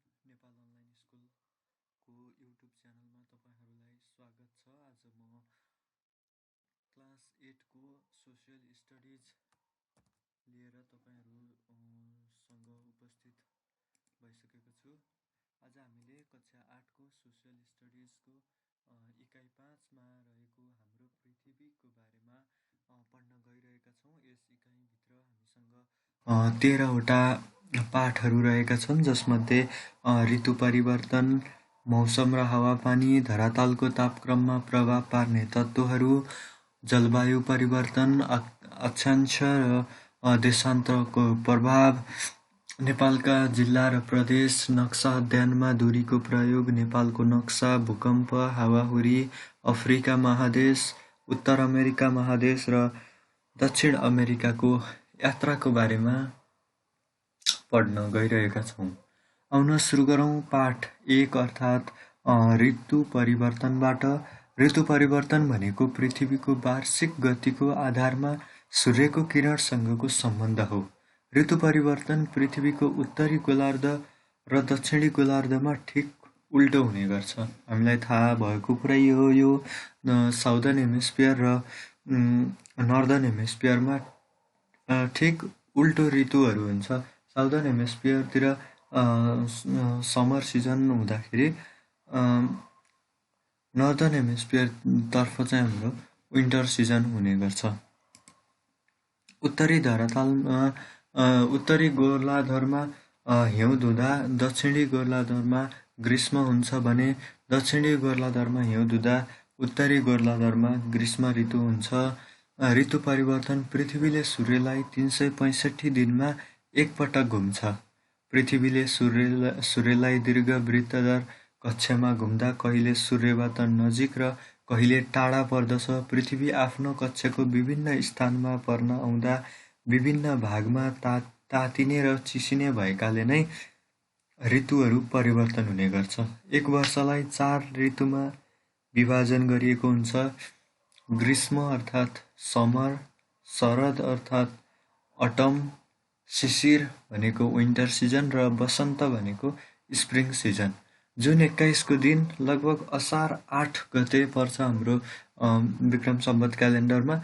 Nepal online स्कुलको YouTube च्यानलमा तपाईँहरूलाई स्वागत छ। आज म क्लास 8को सोसियल स्टडिज लिएर तपाईँहरूसँग उपस्थित भइसकेको छु। आज हामीले कक्षा 8को सोसियल स्टडिजको इकाइ 5मा रहेको हाम्रो पृथ्वीको बारेमा पढ्न गइरहेका छौँ। यस इकाइभित्र हामीसँग 13वटा पाठहरू रहेका छन्, जसमध्ये ऋतु परिवर्तन, मौसम र हावापानी, धरातलको तापक्रममा प्रभाव पार्ने तत्त्वहरू, जलवायु परिवर्तन, अक्षांश र देशान्तरको प्रभाव, नेपालका जिल्ला र प्रदेश, नक्सा अध्ययनमा दूरीको प्रयोग, नेपालको नक्सा, भूकम्प, हावाहुरी, अफ्रिका महादेश, उत्तर अमेरिका महादेश र दक्षिण अमेरिकाको यात्राको बारेमा पढ्न गइरहेका छौँ। आउन सुरु गरौँ पाठ 1 अर्थात् ऋतु परिवर्तनबाट। ऋतु परिवर्तन भनेको पृथ्वीको वार्षिक गतिको आधारमा सूर्यको किरणसँगको सम्बन्ध हो। ऋतु परिवर्तन पृथ्वीको उत्तरी गोलार्ध र दक्षिणी गोलार्धमा ठिक उल्टो हुने गर्छ। हामीलाई थाहा भएको कुरै हो। यो साउदर्न हेमिस्फियर र नर्दर्न हेमिस्फियरमा ठिक उल्टो ऋतुहरू हुन्छ। साउदर्न हेमिस्फियरतिर समर सिजन हुँदाखेरि नर्दर्न हेमिस्फियरतर्फ चाहिँ हाम्रो विन्टर सिजन हुने गर्छ। उत्तरी धरातलमा उत्तरी गोलार्धमा हिउँद हुँदा दक्षिणी गोलार्धमा ग्रीष्म हुन्छ भने दक्षिणी गोलार्धमा हिउँद हुँदा उत्तरी गोलार्धमा ग्रीष्म ऋतु हुन्छ। ऋतु परिवर्तन पृथ्वीले सूर्यलाई 365 दिनमा एकपटक घुम्छ। पृथ्वीले सूर्यलाई दीर्घ वृत्ताकार कक्षामा घुम्दा कहिले सूर्यबाट नजिक र कहिले टाढा पर्दछ। पृथ्वी आफ्नो कक्षाको विभिन्न स्थानमा पर्न आउँदा विभिन्न भागमा तातिने र चिसिने भएकाले नै ऋतुहरू परिवर्तन हुने गर्छ। एक वर्षलाई 4 ऋतुमा विभाजन गरिएको हुन्छ। ग्रीष्म अर्थात् समर, शरद अर्थात् अटम, शिशिर भनेको विन्टर सिजन र वसन्त भनेको स्प्रिङ सिजन। जुन 21 को दिन लगभग असार 8 गते पर्छ हाम्रो विक्रम सम्वत क्यालेन्डरमा।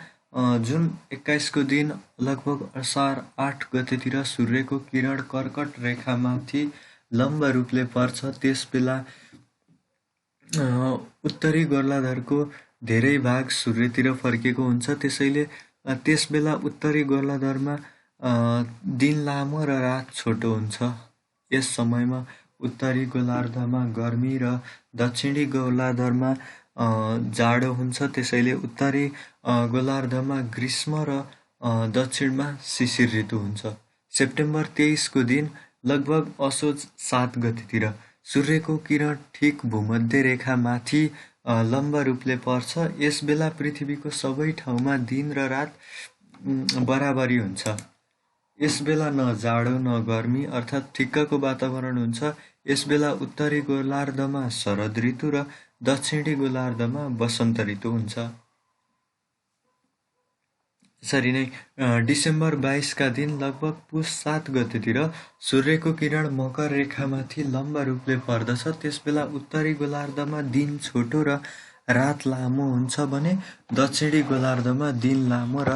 जुन 21 को दिन लगभग असार 8 गतेतिर सूर्यको किरण कर्कट रेखामाथि लम्ब रूपले पर्छ। त्यस बेला उत्तरी गोलार्धको धेरै भाग सूर्यतिर फर्केको हुन्छ। त्यसैले त्यस बेला उत्तरी गोलार्धमा दिन लामो र रात छोटो हुन्छ। यस समयमा उत्तरी गोलार्धमा गर्मी र दक्षिणी गोलार्धमा जाडो हुन्छ। त्यसैले उत्तरी गोलार्धमा ग्रीष्म र दक्षिणमा शिशिर ऋतु हुन्छ। सेप्टेम्बर 23 को दिन लगभग असोज 7 गतेतिर सूर्यको किरण ठिक भूमध्य रेखामाथि लम्ब रूपले पर्छ। यस बेला पृथ्वीको सबै ठाउँमा दिन र रात बराबरी हुन्छ। यस बेला न जाडो न गर्मी अर्थात् ठिक्कको वातावरण हुन्छ। यस बेला उत्तरी गोलार्धमा शरद ऋतु र दक्षिणी गोलार्धमा वसन्त ऋतु हुन्छ। यसरी नै डिसेम्बर 22 का दिन लगभग पुस 7 गतेतिर सूर्यको किरण मकर रेखामाथि लम्ब रूपले पर्दछ। त्यस बेला उत्तरी गोलार्धमा दिन छोटो र रात लामो हुन्छ भने दक्षिणी गोलार्धमा दिन लामो र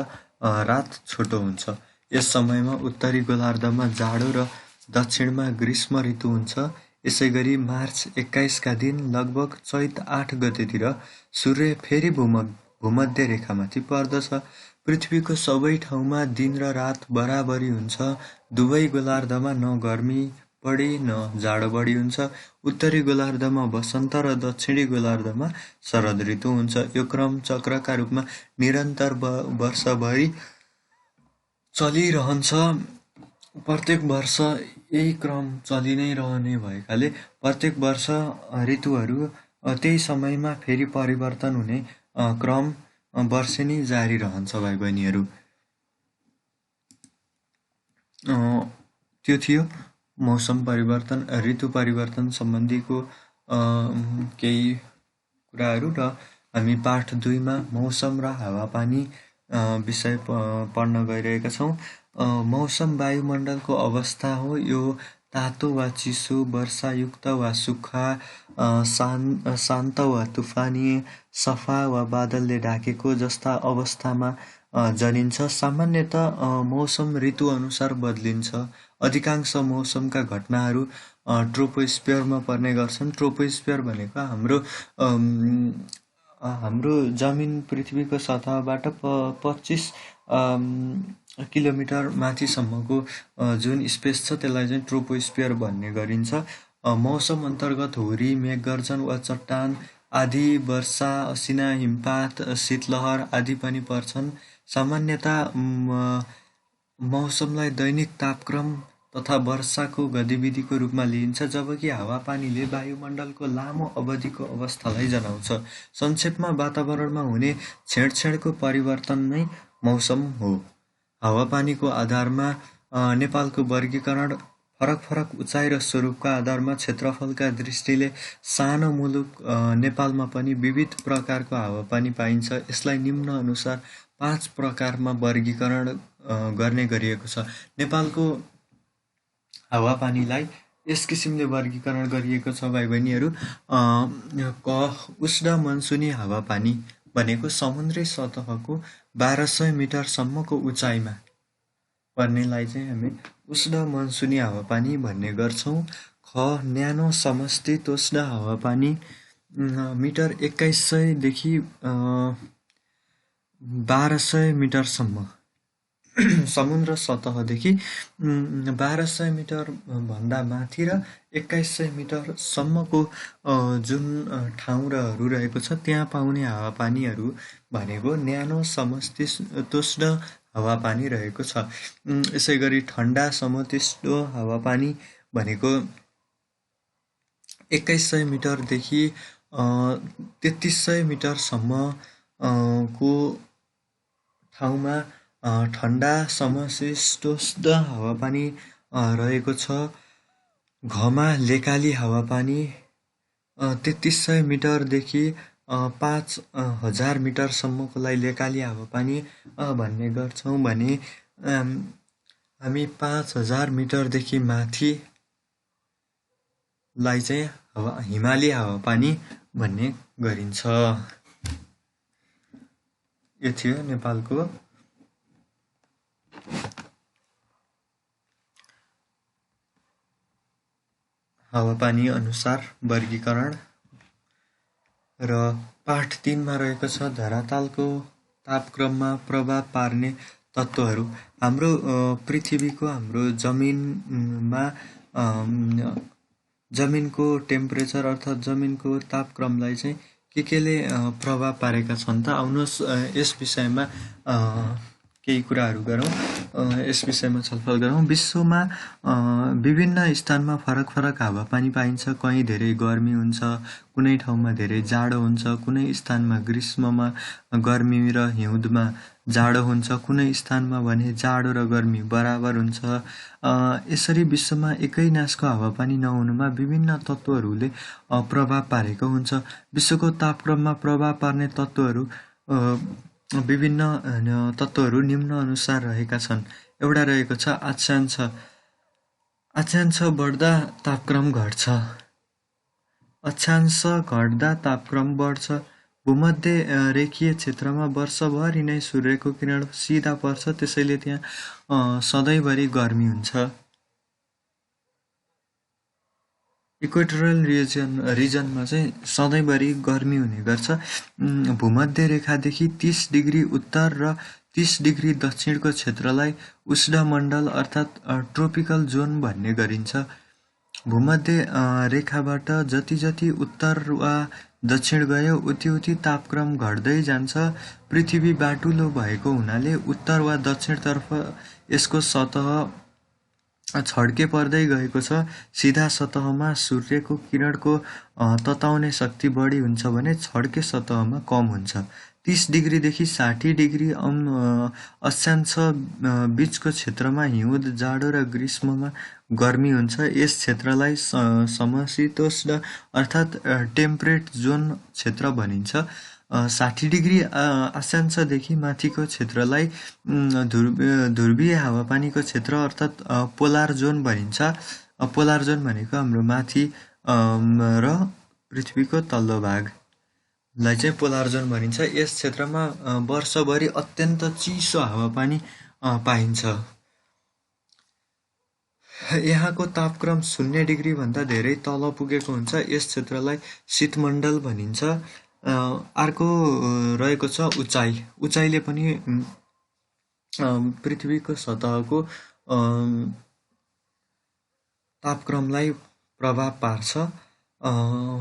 रात छोटो हुन्छ। यस समयमा उत्तरी गोलार्धमा जाडो र दक्षिणमा ग्रीष्म ऋतु हुन्छ। यसैगरी मार्च 21 का दिन लगभग चैत 8 गतेतिर सूर्य फेरि भूमध्य रेखामाथि पर्दछ। पृथ्वीको सबै ठाउँमा दिन र रात बराबरी हुन्छ। दुवै गोलार्धमा न गर्मी बढी न जाडो बढी हुन्छ। उत्तरी गोलार्धमा वसन्त र दक्षिणी गोलार्धमा शरद ऋतु हुन्छ। यो क्रम चक्रका रूपमा निरन्तर वर्षभरि चलिरहन्छ। प्रत्येक वर्ष यही क्रम चलि नै रहने भएकाले प्रत्येक वर्ष ऋतुहरू त्यही समयमा फेरि परिवर्तन हुने क्रम वर्षेनी जारी रहन्छ। भाइ बहिनीहरू, त्यो थियो मौसम परिवर्तन ऋतु परिवर्तन सम्बन्धीको केही कुराहरू। र हामी पाठ 2मा मौसम र हावापानी विषय पढ्न गइरहेका छौँ। मौसम वायुमण्डलको अवस्था हो। यो तातो वा चिसो, वर्षायुक्त वा सुक्खा, शान्त वा तुफानी, सफा वा बादलले ढाकेको जस्ता अवस्थामा जनिन्छ। सामान्यतः मौसम ऋतुअनुसार बदलिन्छ। अधिकांश मौसमका घटनाहरू ट्रोपोस्फियरमा पर्ने गर्छन्। ट्रोपोस्फियर भनेको हाम्रो जमिन पृथ्वीको सतहबाट 25 किलोमिटर माथिसम्मको जुन स्पेस छ त्यसलाई चाहिँ ट्रोपोस्फियर भन्ने गरिन्छ। मौसम अन्तर्गत हुरी, मेघगर्जन वा चट्टान आदि, वर्षा, असिना, हिमपात, शीतलहर आदि पनि पर्छन्। सामान्यतः मौसमलाई दैनिक तापक्रम तथा वर्षाको गतिविधिको रूपमा लिइन्छ, जबकि हावापानीले वायुमण्डलको लामो अवधिको अवस्थालाई जनाउँछ। संक्षेपमा वातावरणमा हुने छेडछेडको परिवर्तन नै मौसम हो। हावापानीको आधारमा नेपालको वर्गीकरण फरक फरक उचाइ र स्वरूपका आधारमा क्षेत्रफलका दृष्टिले सानो मुलुक नेपालमा पनि विविध प्रकारको हावापानी पाइन्छ। यसलाई निम्न अनुसार 5 प्रकारमा वर्गीकरण गर्ने गरिएको छ। नेपालको हावापानीलाई यस किसिमले वर्गीकरण गरिएको छ भाइ बहिनीहरू। उष्ण मनसुनी हावापानी भनेको समुद्री सतहको 1200 मिटरसम्मको उचाइमा पर्नेलाई चाहिँ हामी उष्ण मनसुनी हावापानी भन्ने गर्छौँ। न्यानो समशीतोष्ण हावापानी मिटर 2100 देखि 1200 मिटरसम्म, समुद्र सतहदेखि 1200 मिटर भन्दा माथि र 2100 मिटरसम्मको जुन ठाउँहरू रहेको छ त्यहाँ पाउने हावापानीहरू भनेको न्यानो समशीतोष्ण हावापानी रहेको छ। यसै गरी ठन्डा समशीतोष्ण हावापानी भनेको 2100 मिटरदेखि 3300 मिटरसम्म को ठाउँमा ठन्डा समशीतोष्ण हावापानी रहेको छ। घमा लेकाली हावापानी 3300 मिटरदेखि 5000 मिटरसम्मकोलाई लेकाली हावापानी भन्ने गर्छौँ भने हामी 5000 मिटरदेखि माथिलाई चाहिँ हिमाली हावापानी भन्ने गरिन्छ। यो थियो नेपालको हावापानी अनुसार वर्गीकरण। र पाठ 3 मा रहेको छ धरातलको तापक्रममा प्रभाव पार्ने तत्त्वहरू। हाम्रो पृथ्वीको हाम्रो जमिनमा जमिनको टेम्परेचर अर्थात् जमिनको तापक्रमलाई चाहिँ केले प्रभाव पारेका छन् त आउनुहोस् यस विषयमा केही कुराहरू गरौँ, यस विषयमा छलफल गरौँ। विश्वमा विभिन्न स्थानमा फरक फरक हावापानी पाइन्छ। कहीँ धेरै गर्मी हुन्छ, कुनै ठाउँमा धेरै जाडो हुन्छ, कुनै स्थानमा ग्रीष्ममा गर्मी र हिउँदमा जाडो हुन्छ, कुनै स्थानमा भने जाडो र गर्मी बराबर हुन्छ। यसरी विश्वमा एकै नासको हावापानी नहुनुमा विभिन्न तत्त्वहरूले प्रभाव पारेको हुन्छ। विश्वको तापक्रममा प्रभाव पार्ने तत्त्वहरू विभिन्न तत्त्वहरू निम्न अनुसार रहेका छन्। एउटा रहेको छ अक्षांश। अक्षांश बढ्दा तापक्रम घट्छ। अक्षांश घट्दा तापक्रम बढ्छ। भूमध्य रेखीय क्षेत्रमा वर्षभरि नै सूर्यको किरण सिधा पर्छ, त्यसैले त्यहाँ सधैँभरि गर्मी हुन्छ। इक्वेटोरियल रिजनमा चाहिँ सधैँभरि गर्मी हुने गर्छ। भूमध्य रेखादेखि 30 डिग्री उत्तर र 30 डिग्री दक्षिणको क्षेत्रलाई उष्णमण्डल अर्थात् ट्रोपिकल जोन भन्ने गरिन्छ। भूमध्य रेखाबाट जति जति उत्तर वा दक्षिण गयो उति तापक्रम घट्दै जान्छ। पृथ्वी बाटुलो भएको हुनाले उत्तर वा दक्षिणतर्फ यसको सतह छड्के पर्दै गएको छ। सिधा सतहमा सूर्यको किरणको तताउने शक्ति बढी हुन्छ भने छड्के सतहमा कम हुन्छ। 30 डिग्रीदेखि 60 डिग्री अक्षांश बीचको क्षेत्रमा हिउँद, जाडो र ग्रीष्ममा गर्मी हुन्छ। यस क्षेत्रलाई समशीतोष्ण अर्थात् टेम्परेट जोन क्षेत्र भनिन्छ। 60 डिग्री अक्षांशदेखि माथिको क्षेत्रलाई ध्रुवीय हावापानीको क्षेत्र अर्थात् पोलार जोन भनिन्छ। पोलार जोन भनेको हाम्रो माथि र पृथ्वीको तल्लो भागलाई चाहिँ पोलार जोन भनिन्छ। यस क्षेत्रमा वर्षभरि अत्यन्त चिसो हावापानी पाइन्छ। यहाँको तापक्रम 0 डिग्रीभन्दा धेरै तल पुगेको हुन्छ। यस क्षेत्रलाई शीतमण्डल भनिन्छ। अर्को रहेको छ उचाइ। उचाइले पनि पृथ्वीको सतहको तापक्रमलाई प्रभाव पार्छ।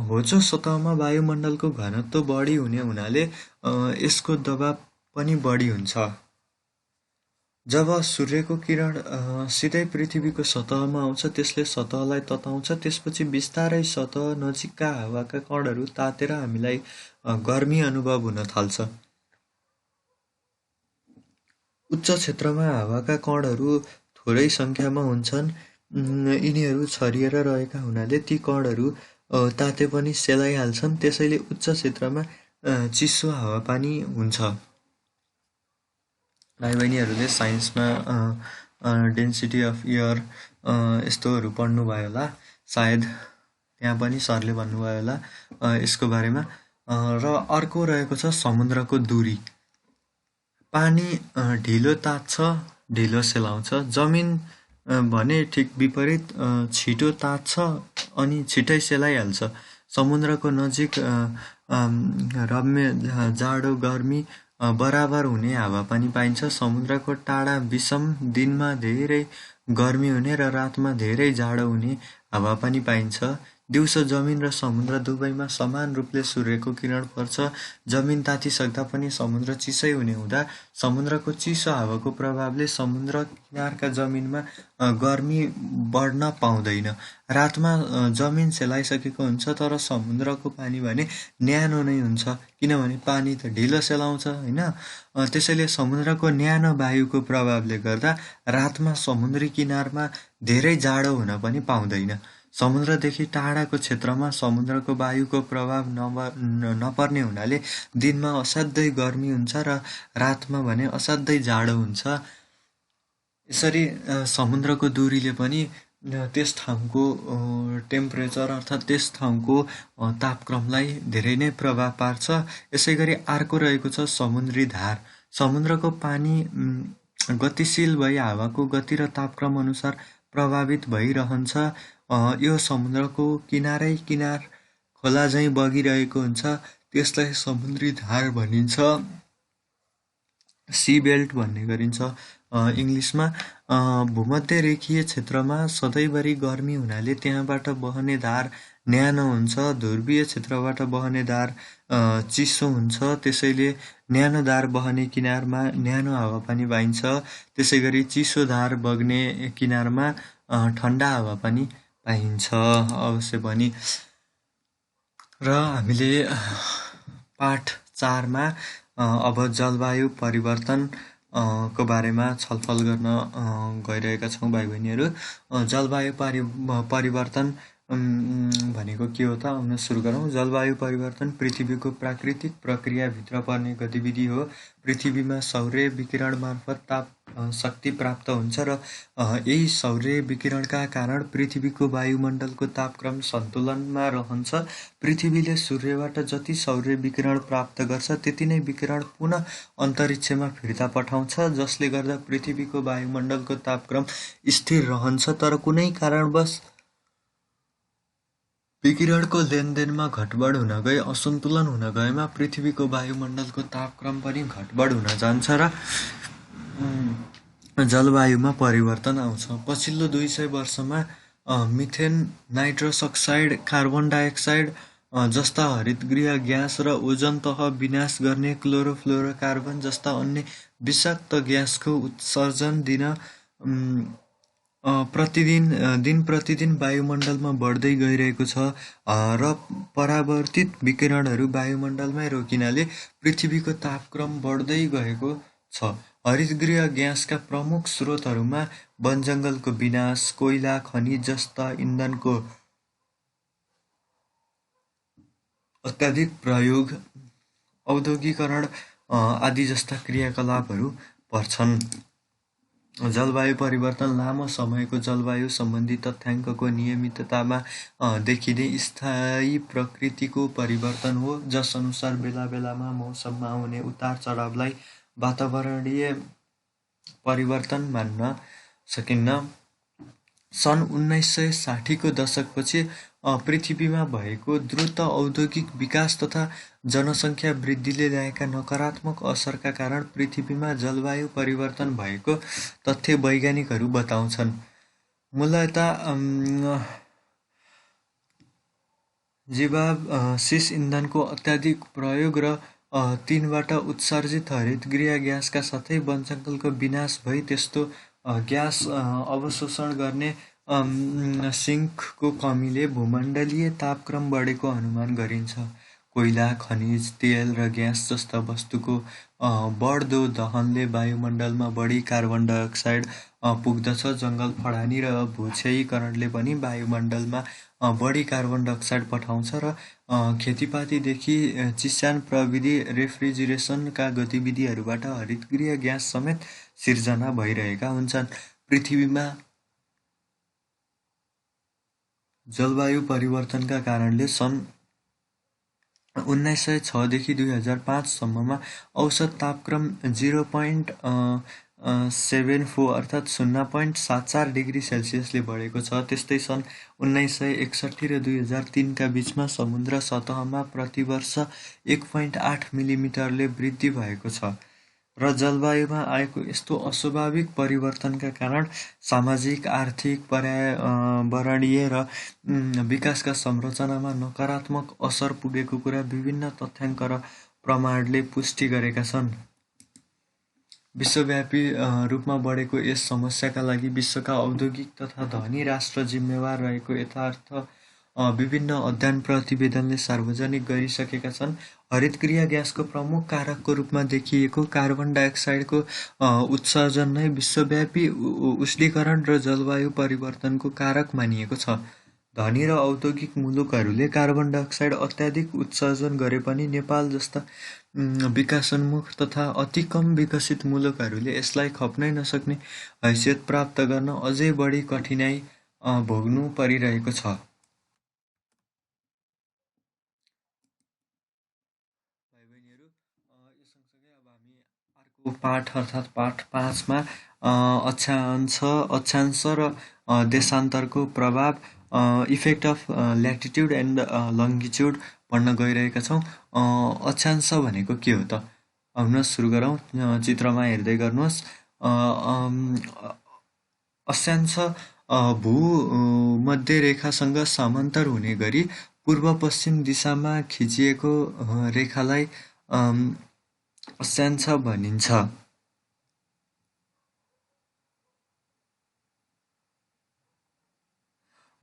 होचो सतहमा वायुमण्डलको घनत्व बढी हुने हुनाले यसको दबाव पनि बढी हुन्छ। जब सूर्यको किरण सिधै पृथ्वीको सतहमा आउँछ त्यसले सतहलाई तताउँछ। त्यसपछि बिस्तारै सतह नजिकका हावाका कणहरू तातेर हामीलाई गर्मी अनुभव हुन थाल्छ। उच्च क्षेत्रमा हावाका कणहरू थोरै सङ्ख्यामा हुन्छन्। यिनीहरू छरिएर रहेका हुनाले ती कणहरू ताते पनि सेलाइहाल्छन्। त्यसैले उच्च क्षेत्रमा चिसो हावापानी हुन्छ। भाइ बहिनीहरूले साइन्समा डेन्सिटी अफ एयर यस्तोहरू पढ्नुभयो होला, सायद त्यहाँ पनि सरले भन्नुभयो होला यसको बारेमा। र अर्को रहेको छ समुद्रको दूरी। पानी ढिलो तात्छ, ढिलो सेलाउँछ। जमिन भने ठिक विपरीत, छिटो तात्छ अनि छिटै सेलाइहाल्छ। समुद्रको नजिक रम्य जाडो गर्मी बराबर हुने हावापानी पाइन्छ। समुद्रको टाढा विषम, दिनमा धेरै गर्मी हुने र रातमा धेरै जाडो हुने हावापानी पाइन्छ। दिउँसो जमिन र समुद्र दुवैमा समान रूपले सूर्यको किरण पर्छ। जमिन तातिसक्दा पनि समुद्र चिसै हुने हुँदा समुद्रको चिसो हावाको प्रभावले समुद्र किनारका जमिनमा गर्मी बढ्न पाउँदैन। रातमा जमिन सेलाइसकेको हुन्छ तर समुद्रको पानी भने न्यानो नै हुन्छ, किनभने पानी त ढिलो सेलाउँछ होइन। त्यसैले समुद्रको न्यानो वायुको प्रभावले गर्दा रातमा समुद्री किनारमा धेरै जाडो हुन पनि पाउँदैन। समुद्रदेखि टाढाको क्षेत्रमा समुद्रको वायुको प्रभाव नपर्ने हुनाले दिनमा असाध्यै गर्मी हुन्छ र रातमा भने असाध्यै जाडो हुन्छ। यसरी समुद्रको दूरीले पनि त्यस ठाउँको टेम्परेचर अर्थात् त्यस ठाउँको तापक्रमलाई धेरै नै प्रभाव पार्छ। यसै गरी अर्को रहेको छ समुद्री धार। समुद्रको पानी गतिशील भई हावाको गति र तापक्रम अनुसार प्रभावित भइरहन्छ। यो समुद्रको किनारै किनार खोला झैँ बगिरहेको हुन्छ। त्यसलाई समुद्री धार भनिन्छ, सी बेल्ट भन्ने गरिन्छ इङ्ग्लिसमा। भूमध्य रेखीय क्षेत्रमा सधैँभरि गर्मी हुनाले त्यहाँबाट बहने धार न्यानो हुन्छ। ध्रुवीय क्षेत्रबाट बहने धार चिसो हुन्छ। त्यसैले न्यानो धार बहने किनारमा न्यानो हावापानी पाइन्छ। त्यसै गरी चिसो धार बग्ने किनारमा ठन्डा हावापानी पाइन्छ अवश्य पनि। र हामीले पाठ 4मा अब जलवायु परिवर्तन को बारेमा छलफल गर्न गइरहेका छौँ भाइ बहिनीहरू। जलवायु परिवर्तन भनेको के हो त, आउन सुरु गरौँ। जलवायु परिवर्तन पृथ्वीको प्राकृतिक प्रक्रियाभित्र पर्ने गतिविधि हो। पृथ्वीमा सौर्य विकिरण मार्फत ताप शक्ति प्राप्त हुन्छ र यही सौर्य विकिरणका कारण पृथ्वीको वायुमण्डलको तापक्रम सन्तुलनमा रहन्छ। पृथ्वीले सूर्यबाट जति सौर्य विकिरण प्राप्त गर्छ त्यति नै विकिरण पुनः अन्तरिक्षमा फिर्ता पठाउँछ, जसले गर्दा पृथ्वीको वायुमण्डलको तापक्रम स्थिर रहन्छ। तर कुनै कारणवश विकिरणको लेनदेनमा घटबढ हुन गई असन्तुलन हुन गएमा पृथ्वीको वायुमण्डलको तापक्रम पनि घटबढ हुन जान्छ र जलवायुमा परिवर्तन आउँछ। पछिल्लो 200 वर्षमा methane, nitrous oxide, carbon dioxide जस्ता हरितगृह ग्यास र ओजन तह विनाश गर्ने क्लोरोफ्लोरोकार्बन जस्ता अन्य विषाक्त ग्यासको उत्सर्जन दिन प्रतिदिन वायुमण्डलमा बढ्दै गइरहेको छ र परावर्तित विकिरणहरू वायुमण्डलमै रोकिनाले पृथ्वीको तापक्रम बढ्दै गएको छ। हरितगृह ग्यासका प्रमुख स्रोतहरूमा वनजङ्गलको विनाश, कोइला, खनिज जस्ता इन्धनको अत्याधिक प्रयोग, औद्योगिकरण आदि जस्ता क्रियाकलापहरू पर्छन्। जलवायु परिवर्तन लामो समयको जलवायु सम्बन्धी तथ्याङ्कको नियमिततामा देखिने स्थायी प्रकृतिको परिवर्तन हो, जसअनुसार बेला बेलामा मौसममा आउने उतार चढावलाई वातावरणीय परिवर्तन मान्न सकिन्न। सन् 1960 को दशकपछि पृथ्वीमा भएको द्रुत औद्योगिक विकास तथा जनसङ्ख्या वृद्धिले ल्याएका नकारात्मक असरका कारण पृथ्वीमा जलवायु परिवर्तन भएको तथ्य वैज्ञानिकहरू बताउँछन्। मूलतः जीवावशिष इन्धनको अत्याधिक प्रयोग र तिनबाट उत्सर्जित हरितगृह ग्यासका साथै वनजङ्गलको विनाश भई त्यस्तो ग्यास अवशोषण गर्ने सिङ्कको कमीले भूमण्डलीय तापक्रम बढेको अनुमान गरिन्छ। कोइला, खनिज तेल र ग्यास जस्ता वस्तुको बढ्दो दहनले वायुमण्डलमा बढी कार्बन डाइअक्साइड पुग्दछ। जङ्गल फडानी र भूक्षयीकरणले पनि वायुमण्डलमा बढी कार्बन डाइअक्साइड पठाउँछ र खेतीपातीदेखि चिस्यान प्रविधि रेफ्रिजरेसनका गतिविधिहरूबाट हरितगृह ग्यास समेत सिर्जना भइरहेका हुन्छन्। पृथ्वीमा जलवायु परिवर्तनका कारणले सन् 1906 देखि 2005 सम्ममा औसत तापक्रम 0.74 अर्थात् 0.74 डिग्री सेल्सियसले बढेको छ। त्यस्तै सन् 1961 र 2003 का बीचमा समुद्र सतहमा प्रतिवर्ष 1.8 मिलिमिटरले वृद्धि भएको छ। र जलवायुमा आएको यस्तो अस्वाभाविक परिवर्तनका कारण सामाजिक, आर्थिक, पर्यावरणीय र विकासका संरचनामा नकारात्मक असर पुगेको कुरा विभिन्न तथ्याङ्क र प्रमाणले पुष्टि गरेका छन्। विश्वव्यापी रूपमा बढेको यस समस्याका लागि विश्वका औद्योगिक तथा धनी राष्ट्र जिम्मेवार रहेको यथार्थ विभिन्न अध्ययन प्रतिवेदनले सार्वजनिक गरिसकेका छन्। हरितगृह ग्यासको प्रमुख कारकको रूपमा देखिएको कार्बन डाइअक्साइडको उत्सर्जन नै विश्वव्यापी उष्णीकरण र जलवायु परिवर्तनको कारक मानिएको छ। धनी र औद्योगिक मुलुकहरूले कार्बन डाइअक्साइड अत्याधिक उत्सर्जन गरे पनि नेपाल जस्ता विकासोन्मुख तथा अति कम विकसित मुलुकहरूले यसलाई खप्नै नसक्ने हैसियत प्राप्त गर्न अझै बढी कठिनाई भोग्नु परिरहेको छ। यो सँगसँगै अब हामी अर्को पाठ अर्थात् पाठ 5मा अक्षांश र देशान्तरको प्रभाव इफेक्ट अफ ल्याटिट्युड एन्ड लङ्गिट्युड पढ्न गइरहेका छौँ। अक्षांश भनेको के हो त? आउनुहोस् सुरु गरौँ। चित्रमा हेर्दै गर्नुहोस्। अक्षांश भूमध्य रेखासँग समान्तर हुने गरी पूर्व पश्चिम दिशामा खिचिएको रेखालाई अक्षांश भनिन्छ।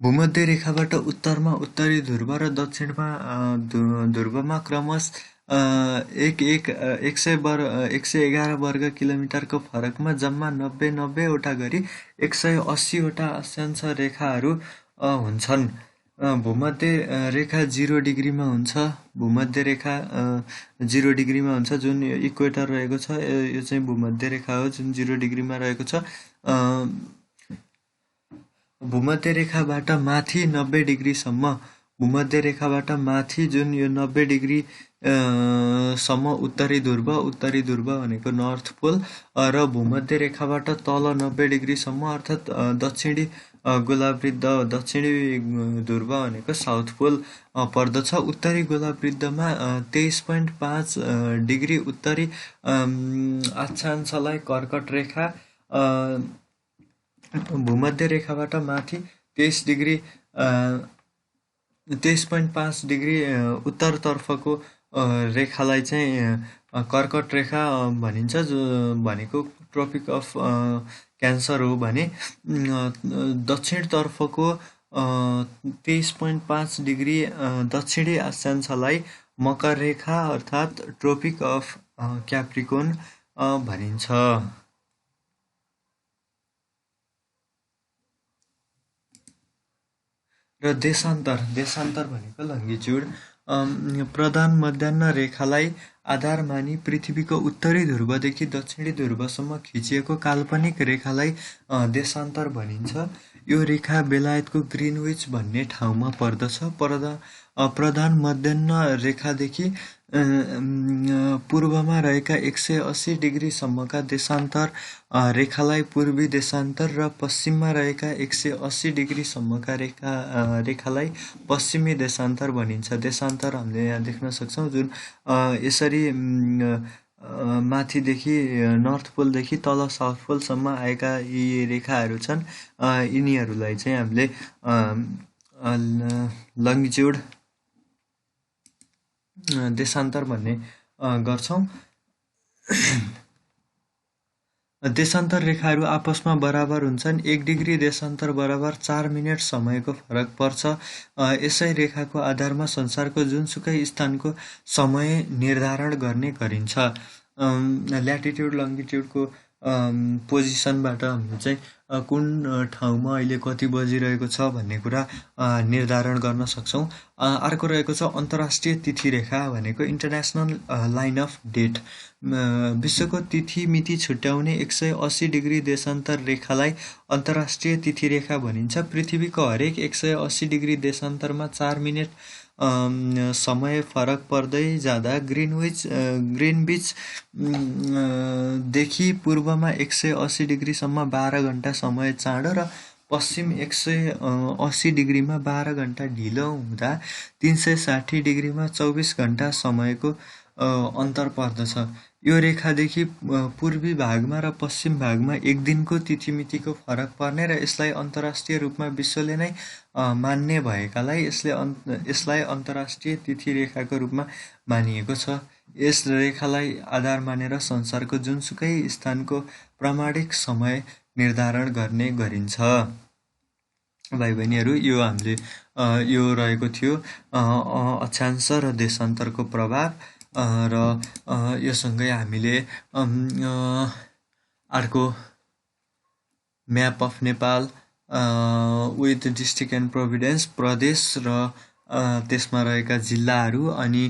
भूमध्य रेखाबाट उत्तरमा उत्तरी ध्रुव र दक्षिणमा ध्रुवमा क्रमशः 111 वर्ग किलोमिटरको फरकमा जम्मा 90 वटा गरी 180 वटा अक्षांश रेखाहरू हुन्छन्। भूमध्य रेखा 0 डिग्रीमा हुन्छ। भूमध्य रेखा 0 डिग्रीमा हुन्छ, जुन इक्वेटर रहेको छ। यो चाहिँ भूमध्य रेखा हो जुन 0 डिग्रीमा रहेको छ। भूमध्य रेखाबाट माथि 90 डिग्रीसम्म, भूमध्य रेखाबाट माथि जुन यो 90 डिग्री सम्म उत्तरी ध्रुव भनेको नर्थ पोल र भूमध्य रेखाबाट तल 90 डिग्रीसम्म अर्थात् दक्षिणी गोलावृत्त दक्षिणी ध्रुव भनेको साउथ पोल पर्दछ। उत्तरी गोलावृत्तमा 23.5 डिग्री उत्तरी अक्षांशलाई कर्कट रेखा, भूमध्य रेखाबाट माथि 23.5 डिग्री उत्तरतर्फको रेखालाई चाहिँ कर्कट रेखा भनिन्छ, जो भनेको ट्रोपिक अफ क्यान्सर हो भने दक्षिणतर्फको 23.5 डिग्री दक्षिणी अक्षांशलाई मकर रेखा अर्थात् ट्रोपिक अफ क्याप्रिकोन भनिन्छ। र देशान्तर भनेको लङ्गिट्युड। प्रधान मध्याह्न रेखालाई आधार मानी पृथ्वीको उत्तरी ध्रुवदेखि दक्षिणी ध्रुवसम्म खिचिएको काल्पनिक रेखालाई देशान्तर भनिन्छ। यो रेखा बेलायतको ग्रिनविच भन्ने ठाउँमा पर्दछ। प्रधान मध्याह्न रेखादेखि पूर्वमा रहेका 180 डिग्रीसम्मका देशान्तर रेखालाई पूर्वी देशान्तर र पश्चिममा रहेका 180 डिग्रीसम्मका रेखालाई पश्चिमी देशान्तर भनिन्छ। देशान्तर हामीले यहाँ देख्न सक्छौँ, जुन यसरी माथिदेखि नर्थ पोलदेखि तल साउथ पोलसम्म आएका यी रेखाहरू छन्। यिनीहरूलाई चाहिँ हामीले लङ्गिट्युड देशान्तर भन्ने गर्छौँ। देशान्तर रेखाहरू आपसमा बराबर हुन्छन्। 1 डिग्री देशान्तर बराबर 4 मिनट समयको फरक पर्छ। यसै रेखाको आधारमा संसारको जुनसुकै स्थानको समय निर्धारण गर्ने गरिन्छ। ल्याटिट्युड लङ्गिट्युडको पोजिसनबाट हामीले चाहिँ कुन ठाउँमा अहिले कति बजिरहेको छ भन्ने कुरा निर्धारण गर्न सक्छौँ। अर्को रहेको छ अन्तर्राष्ट्रिय तिथि रेखा भनेको इन्टरनेसनल लाइन अफ डेट। विश्वको तिथि मिति छुट्याउने 180 डिग्री देशान्तर रेखालाई अन्तर्राष्ट्रिय तिथि रेखा भनिन्छ। पृथ्वीको हरेक 180 डिग्री देशान्तरमा 4 मिनट समय फरक पर्दै जाँदा ग्रिनविच देखि पूर्वमा 180 डिग्रीसम्म 12 घण्टा समय चाँडो र पश्चिम 180 डिग्रीमा 12 घण्टा ढिलो हुँदा 360 डिग्रीमा 24 घण्टा समयको अन्तर पर्दछ। यो रेखादेखि पूर्वी भागमा र पश्चिम भागमा एक दिनको तिथिमितिको फरक पर्ने र यसलाई अन्तर्राष्ट्रिय रूपमा विश्वले नै मान्ने भएकालाई यसलाई अन्तर्राष्ट्रिय तिथि रेखाको रूपमा मानिएको छ। यस रेखालाई आधार मानेर संसारको जुनसुकै स्थानको प्रामाणिक समय निर्धारण गर्ने गरिन्छ। भाइ बहिनीहरू, यो हामीले यो रहेको थियो अक्षांश र देशान्तरको प्रभाव र योसँगै हामीले अर्को map of Nepal with district and Providence प्रदेश र त्यसमा रहेका जिल्लाहरू अनि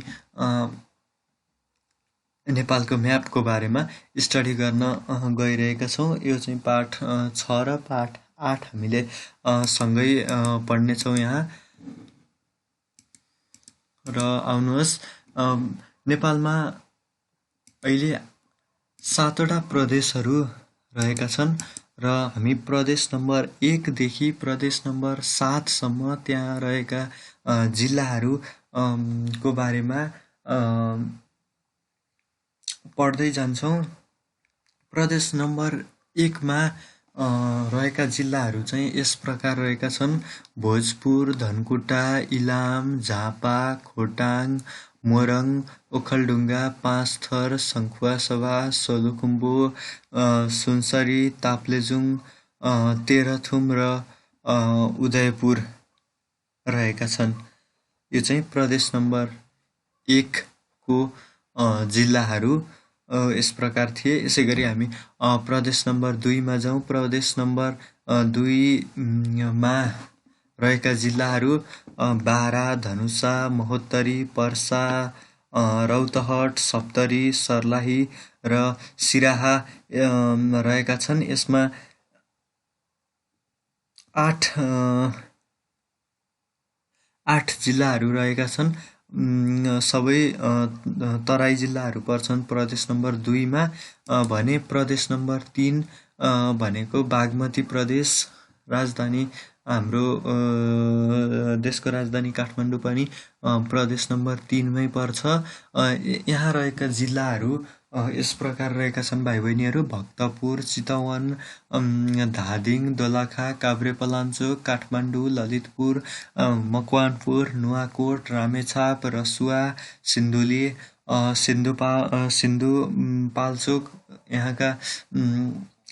नेपालको म्यापको बारेमा स्टडी गर्न गइरहेका छौँ। यो चाहिँ पाठ 6 र पाठ 8 हामीले सँगै पढ्नेछौँ यहाँ। र आउनुहोस्, नेपालमा अहिले 7वटा प्रदेशहरू रहेका छन् र हामी प्रदेश नम्बर 1 देखि प्रदेश नम्बर 7 सम्म त्यहाँ रहेका जिल्लाहरू को बारेमा पढ्दै जान्छौँ। प्रदेश नम्बर 1 मा रहेका जिल्लाहरू चाहिँ यस प्रकार रहेका छन्: भोजपुर, धनकुटा, इलाम, झापा, खोटाङ, मोरङ, ओखलढुङ्गा, पाँचथर, सङ्खुवासभा, सोलुखुम्बु, सुनसरी, ताप्लेजुङ, तेह्रथुम र उदयपुर रहेका छन्। यो चाहिँ प्रदेश नम्बर 1 को जिल्लाहरू यस प्रकार थिए। यसै गरी हामी प्रदेश नम्बर 2 मा जाउँ। प्रदेश नम्बर 2 मा रहेका जिल्लाहरू बारा, धनुषा, महोत्तरी, पर्सा, रौतहट, सप्तरी, सर्लाही र सिराहा रहेका छन्। यसमा 8 जिल्लाहरू रहेका छन्। सबै तराई जिल्लाहरू पर्छन् प्रदेश नम्बर 2 मा भने प्रदेश नम्बर 3 भनेको बागमती प्रदेश, राजधानी हाम्रो देशको राजधानी काठमाडौँ पनि प्रदेश नम्बर 3 मै पर्छ। यहाँ रहेका जिल्लाहरू यस प्रकार रहेका छन् भाइ बहिनीहरू: भक्तपुर, चितवन, धादिङ, दोलखा, काभ्रेपलाञ्चोक, काठमाडौँ, ललितपुर, मकवानपुर, नुवाकोट, रामेछाप, रसुवा, सिन्धुली, सिन्धुपाल्चोक, यहाँका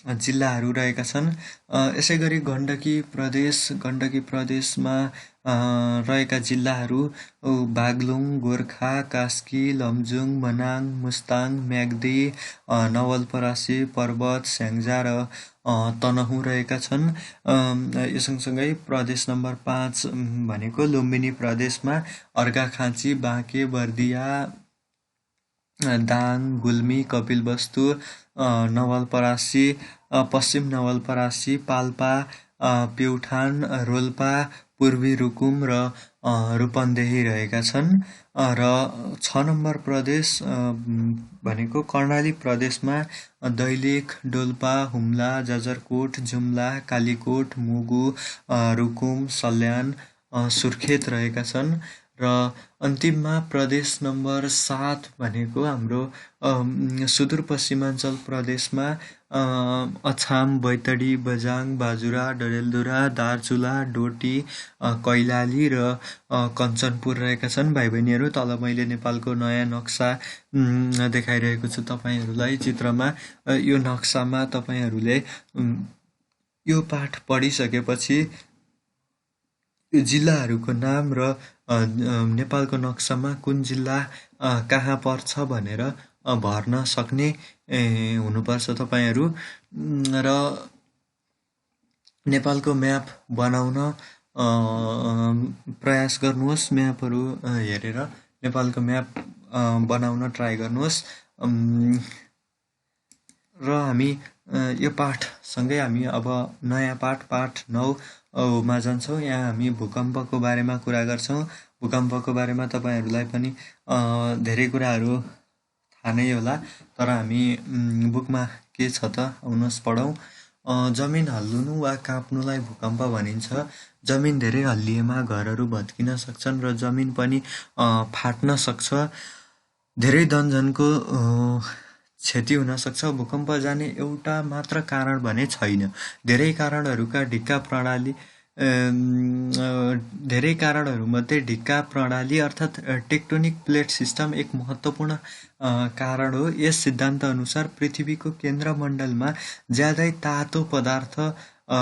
जिल्लाहरू रहेका छन्। यसै गरी गण्डकी प्रदेशमा रहेका जिल्लाहरू बागलुङ, गोर्खा, कास्की, लमजुङ, मनाङ, मुस्ताङ, म्याग्दी, नवलपरासी, पर्वत, स्याङ्जा र तनहुँ रहेका छन्। यो सँगसँगै प्रदेश नम्बर 5 भनेको लुम्बिनी प्रदेशमा अर्घाखाँची, बाँके, बर्दिया, दाङ, गुल्मी, कपिलवस्तु, नवलपरासी, पश्चिम नवलपरासी, पाल्पा, प्युठान, रोल्पा, पूर्वी रुकुम र रूपन्देही रहेका छन्। र 6 नम्बर प्रदेश भनेको कर्णाली प्रदेशमा दैलेख, डोल्पा, हुम्ला, जाजरकोट, जुम्ला, कालीकोट, मुगु, रुकुम, सल्यान, सुर्खेत रहेका छन्। र अन्तिममा प्रदेश नम्बर 7 भनेको हाम्रो सुदूरपश्चिमाञ्चल प्रदेशमा अछाम, बैतडी, बझाङ, बाजुरा, डडेलधुरा, दार्चुला, डोटी, कैलाली र कञ्चनपुर रहेका छन्। भाइ बहिनीहरू, तल मैले नेपालको नयाँ नक्सा देखाइरहेको छु तपाईँहरूलाई चित्रमा। यो नक्सामा तपाईँहरूले यो पाठ पढिसकेपछि यो जिल्लाहरूको नाम र नेपालको नक्सामा कुन जिल्ला कहाँ पर्छ भनेर भर्न सक्ने हुनुपर्छ तपाईँहरू। र नेपालको म्याप बनाउन प्रयास गर्नुहोस्। म्यापहरू हेरेर नेपालको म्याप बनाउन ट्राई गर्नुहोस्। र हामी यो पाठसँगै हामी अब नयाँ पाठ 9 मा जान्छौँ। यहाँ हामी भूकम्पको बारेमा कुरा गर्छौँ। भूकम्पको बारेमा तपाईँहरूलाई पनि धेरै कुराहरू थाहा नै होला, तर हामी बुकमा के छ त आउनुहोस् पढौँ। जमिन हल्लुनु वा काँप्नुलाई भूकम्प भनिन्छ। जमिन धेरै हल्लिएमा घरहरू भत्किन सक्छन् र जमिन पनि फाट्न सक्छ। धेरै धनजनको क्षति हुन सक्छ। भूकम्प जाने एउटा मात्र कारण भने छैन। धेरै कारणहरूमध्ये ढिक्का प्रणाली अर्थात् टेक्टोनिक प्लेट सिस्टम एक महत्त्वपूर्ण कारण हो। यस सिद्धान्त अनुसार पृथ्वीको केन्द्रमण्डलमा ज्यादै तातो पदार्थ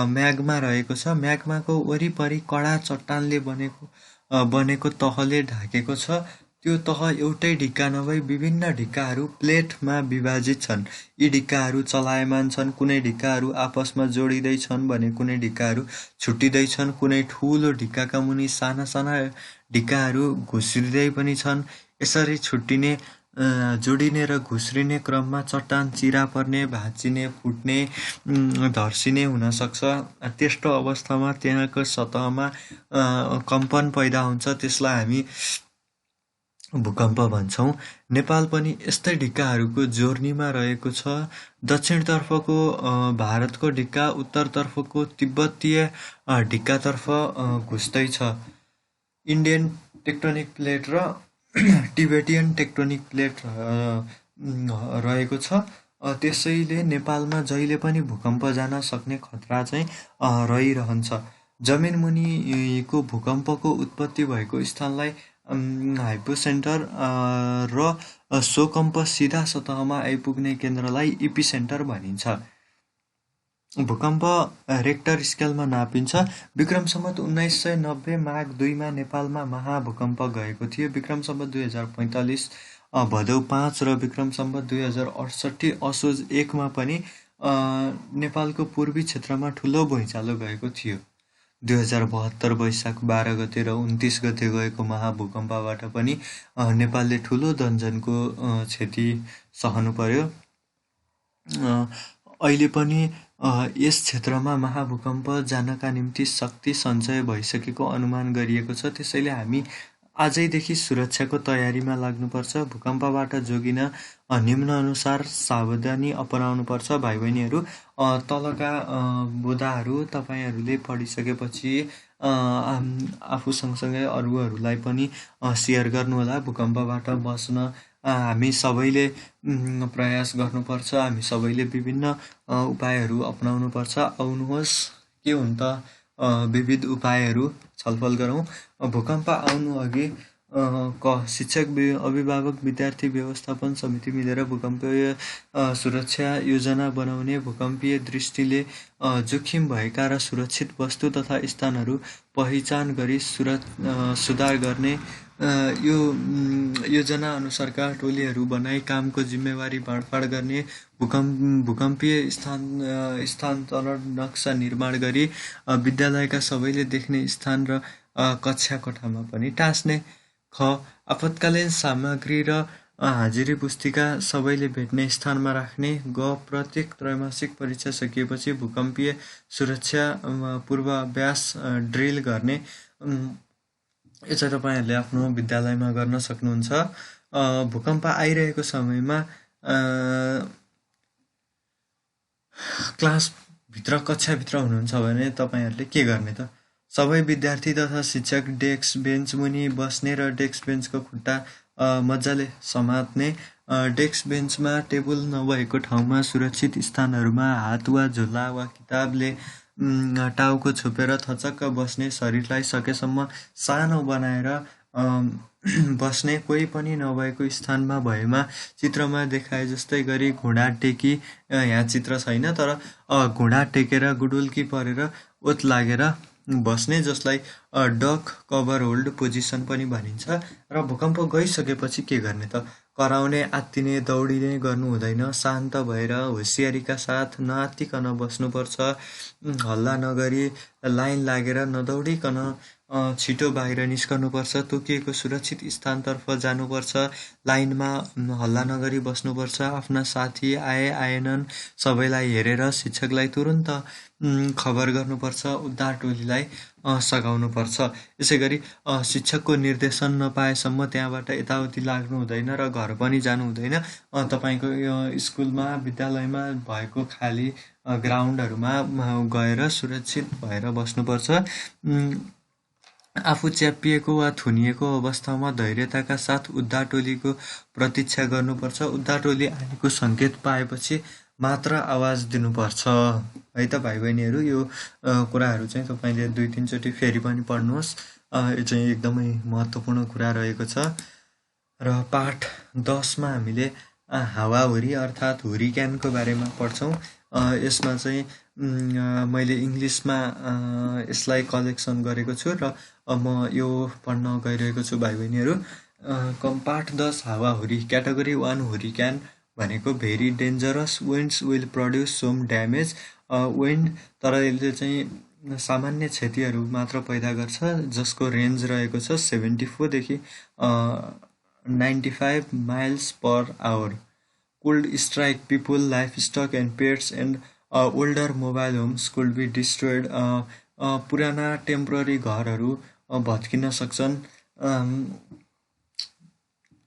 म्याग्मा रहेको छ। म्याग्माको वरिपरि कडा चट्टानले बनेको तहले ढाकेको छ। त्यो तह एउटै ढिक्का नभई विभिन्न ढिक्काहरू प्लेटमा विभाजित छन्। यी ढिक्काहरू चलायमान छन्। कुनै ढिक्काहरू आपसमा जोडिँदैछन् भने कुनै ढिक्काहरू छुट्टिँदैछन्। कुनै ठुलो ढिक्काका मुनि साना साना ढिक्काहरू घुस्रिँदै पनि छन्। यसरी छुट्टिने, जोडिने र घुस्रिने क्रममा चट्टान चिरा पर्ने, भाँचिने, फुट्ने, धर्सिने हुन सक्छ। त्यस्तो अवस्थामा त्यहाँको सतहमा कम्पन पैदा हुन्छ। त्यसलाई हामी भूकम्प भन्छौँ। नेपाल पनि यस्तै ढिक्काहरूको जोर्नीमा रहेको छ। दक्षिणतर्फको भारतको ढिक्का उत्तरतर्फको तिब्बतीय ढिक्कातर्फ घुस्दैछ। इन्डियन टेक्टोनिक प्लेट र टिबेटियन टेक्टोनिक प्लेट रहेको छ। त्यसैले नेपालमा जहिले पनि भूकम्प जान सक्ने खतरा चाहिँ रहिरहन्छ। जमिन मुनिको भूकम्पको उत्पत्ति भएको स्थानलाई हाइपोसेन्टर र सो कम्प सिधा सतहमा आइपुग्ने केन्द्रलाई इपिसेन्टर भनिन्छ। भूकम्प रेक्टर स्केलमा नापिन्छ। विक्रम सम्वत 1990 माघ 2 मा नेपालमा महाभूकम्प गएको थियो। विक्रम सम्वत 2045 भदौ 5 र विक्रम सम्वत 2068 असोज 1 मा पनि नेपालको पूर्वी क्षेत्रमा ठुलो भुइँचालो गएको थियो। 2072 वैशाख 12 गते र 29 गते गएको महाभूकम्पबाट पनि नेपालले ठुलो धनजनको क्षति सहनु पर्यो। अहिले पनि यस क्षेत्रमा महाभूकम्प जानका निम्ति शक्ति सञ्चय भइसकेको अनुमान गरिएको छ। त्यसैले हामी आजैदेखि सुरक्षाको तयारीमा लाग्नुपर्छ। भूकम्पबाट जोगिन निम्नानुसार सावधानी अपनाउनुपर्छ। भाइ बहिनीहरू, तलका बुदाहरू तपाईँहरूले पढिसकेपछि आफू सँगसँगै अरूहरूलाई पनि सेयर गर्नुहोला। भूकम्पबाट बस्न हामी सबैले प्रयास गर्नुपर्छ। हामी सबैले विभिन्न उपायहरू अपनाउनुपर्छ। आउनुहोस्, के हुन् त विविध उपायहरू छलफल गरौँ। भूकम्प आउनु अघि शिक्षक अभिभावक विद्यार्थी व्यवस्थापन समिति मिलेर भूकम्पीय सुरक्षा योजना बनाउने, भूकम्पीय दृष्टिले जोखिम भएका र सुरक्षित वस्तु तथा स्थानहरू पहिचान गरी सुधार गर्ने, यो योजना अनुसारका टोलीहरू बनाई कामको जिम्मेवारी बाँडफाँड गर्ने, भूकम्पीय स्थानान्तरण नक्सा निर्माण गरी विद्यालयका सबैले देख्ने स्थान र कक्षा कोठामा पनि टाँस्ने। आपतकालीन सामग्री र हाजिरी पुस्तिका सबैले भेट्ने स्थानमा राख्ने। प्रत्येक त्रैमासिक परीक्षा सकिएपछि भूकम्पीय सुरक्षा पूर्वाभ्यास ड्रिल गर्ने। यो चाहिँ तपाईँहरूले आफ्नो विद्यालयमा गर्न सक्नुहुन्छ। भूकम्प आइरहेको समयमा क्लासभित्र कक्षाभित्र हुनुहुन्छ भने तपाईँहरूले के गर्ने त? सबै विद्यार्थी तथा शिक्षक डेस्क बेन्च मुनि बस्ने र डेस्क बेन्चको खुट्टा मजाले समात्ने। डेस्क बेन्चमा टेबल नभएको ठाउँमा सुरक्षित स्थानहरूमा हात वा झोला वा किताबले टाउको छोपेर थचक्क बस्ने। शरीरलाई सकेसम्म सानो बनाएर बस्ने। कोही पनि नभएको स्थानमा भएमा चित्रमा देखाए जस्तै गरी घुँडा टेकी, यहाँ चित्र छैन तर घुँडा टेकेर गुडुल्की परेर ओत लागेर बस्ने, जसलाई डक कभर होल्ड पोजिसन पनि भनिन्छ। र भूकम्प गइसकेपछि के गर्ने त? कराउने, आत्तिने, दौडिने गर्नु हुँदैन। शान्त भएर होसियारीका साथ नआत्तिकन बस्नुपर्छ। हल्ला नगरी लाइन लागेर नदौडिकन छिटो बाहिर निस्कनुपर्छ। तोकिएको सुरक्षित स्थानतर्फ जानुपर्छ। लाइनमा हल्ला नगरी बस्नुपर्छ। आफ्ना साथी आएनन् सबैलाई हेरेर शिक्षकलाई तुरुन्त खबर गर्नुपर्छ। उद्धार टोलीलाई सघाउनुपर्छ। यसै गरी शिक्षकको निर्देशन नपाएसम्म त्यहाँबाट यताउति लाग्नु हुँदैन र घर पनि जानु हुँदैन। तपाईँको स्कुलमा विद्यालयमा भएको खाली ग्राउन्डहरूमा गएर सुरक्षित भएर बस्नुपर्छ। आफू च्यापिएको वा थुनिएको अवस्थामा धैर्यताका साथ उद्धार टोलीको प्रतीक्षा गर्नुपर्छ। उद्धार टोली आएको सङ्केत पाएपछि मात्र आवाज दिनुपर्छ। है त भाइ बहिनीहरू, यो कुराहरू चाहिँ तपाईँले 2-3 चोटि फेरि पनि पढ्नुहोस्। यो चाहिँ एकदमै महत्त्वपूर्ण कुरा रहेको छ। र पाठ 10मा हामीले हावाहुरी अर्थात् हुरिक्यानको बारेमा पढ्छौँ। यसमा चाहिँ मैले इङ्ग्लिसमा यसलाई कलेक्सन गरेको छु र म यो पढ्न गइरहेको छु भाइ बहिनीहरू। पाठ 10 हावाहुरी। क्याटेगोरी 1 हुरिक्यान भनेको very dangerous winds will produce some damage. Wind तर यसले चाहिँ सामान्य क्षतिहरू मात्र पैदा गर्छ, जसको रेन्ज रहेको छ 74 देखि 95 miles per hour. Could strike people, livestock and pets and older mobile homes could be destroyed. पुराना टेम्पोररी घरहरू भत्किन सक्छन्।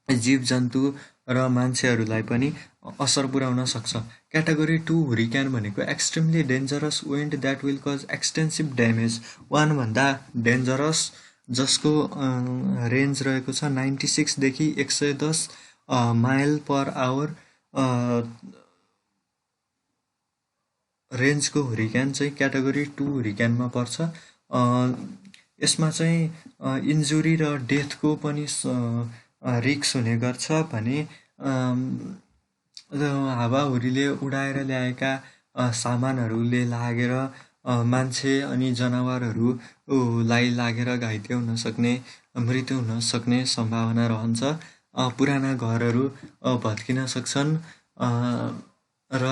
जीव जन्तु र मान्छेहरूलाई पनि असर पुर्याउन सक्छ। क्याटेगोरी 2 हुरिक्यान भनेको extremely dangerous wind that will cause extensive damage. 1 भन्दा डेन्जरस, जसको रेन्ज रहेको छ 96 देखि 110 माइल पर आवर। रेन्जको हुरिक्यान चाहिँ क्याटेगोरी 2 हुरिक्यानमा पर्छ। यसमा चाहिँ इन्जुरी र डेथको पनि रिस्क हुने गर्छ भने हावाहुरीले उडाएर ल्याएका सामानहरूले लागेर मान्छे अनि जनावरहरूलाई लागेर घाइते हुन सक्ने, मृत्यु हुन सक्ने सम्भावना रहन्छ। पुराना घरहरू भत्किन सक्छन् र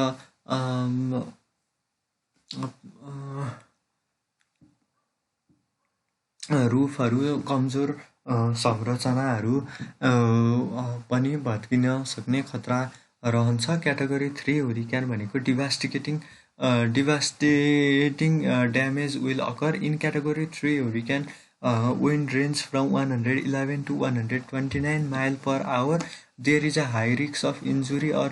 रुफहरू, कमजोर संरचनाहरू पनि भत्किन सक्ने खतरा रहन्छ। क्याटेगोरी 3 हुरिक्यान भनेको devastating damage will occur. In category 3 hurricane wind range from 111 to 129 mile per hour. There is a high risk of injury or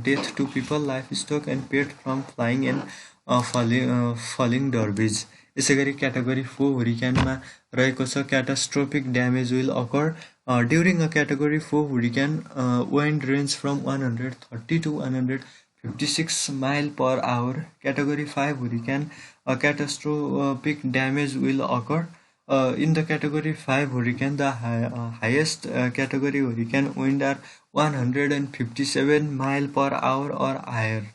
death to people, livestock and pet from flying and falling debris. यसै गरी category 4 हुरिक्यानमा रहेको छ catastrophic damage will occur during a category 4 hurricane. Wind range from 130 to 156 mile per hour. Category 5 hurricane, a catastrophic damage will occur In the category 5 hurricane, the highest category hurricane wind are 157 mile per hour or higher.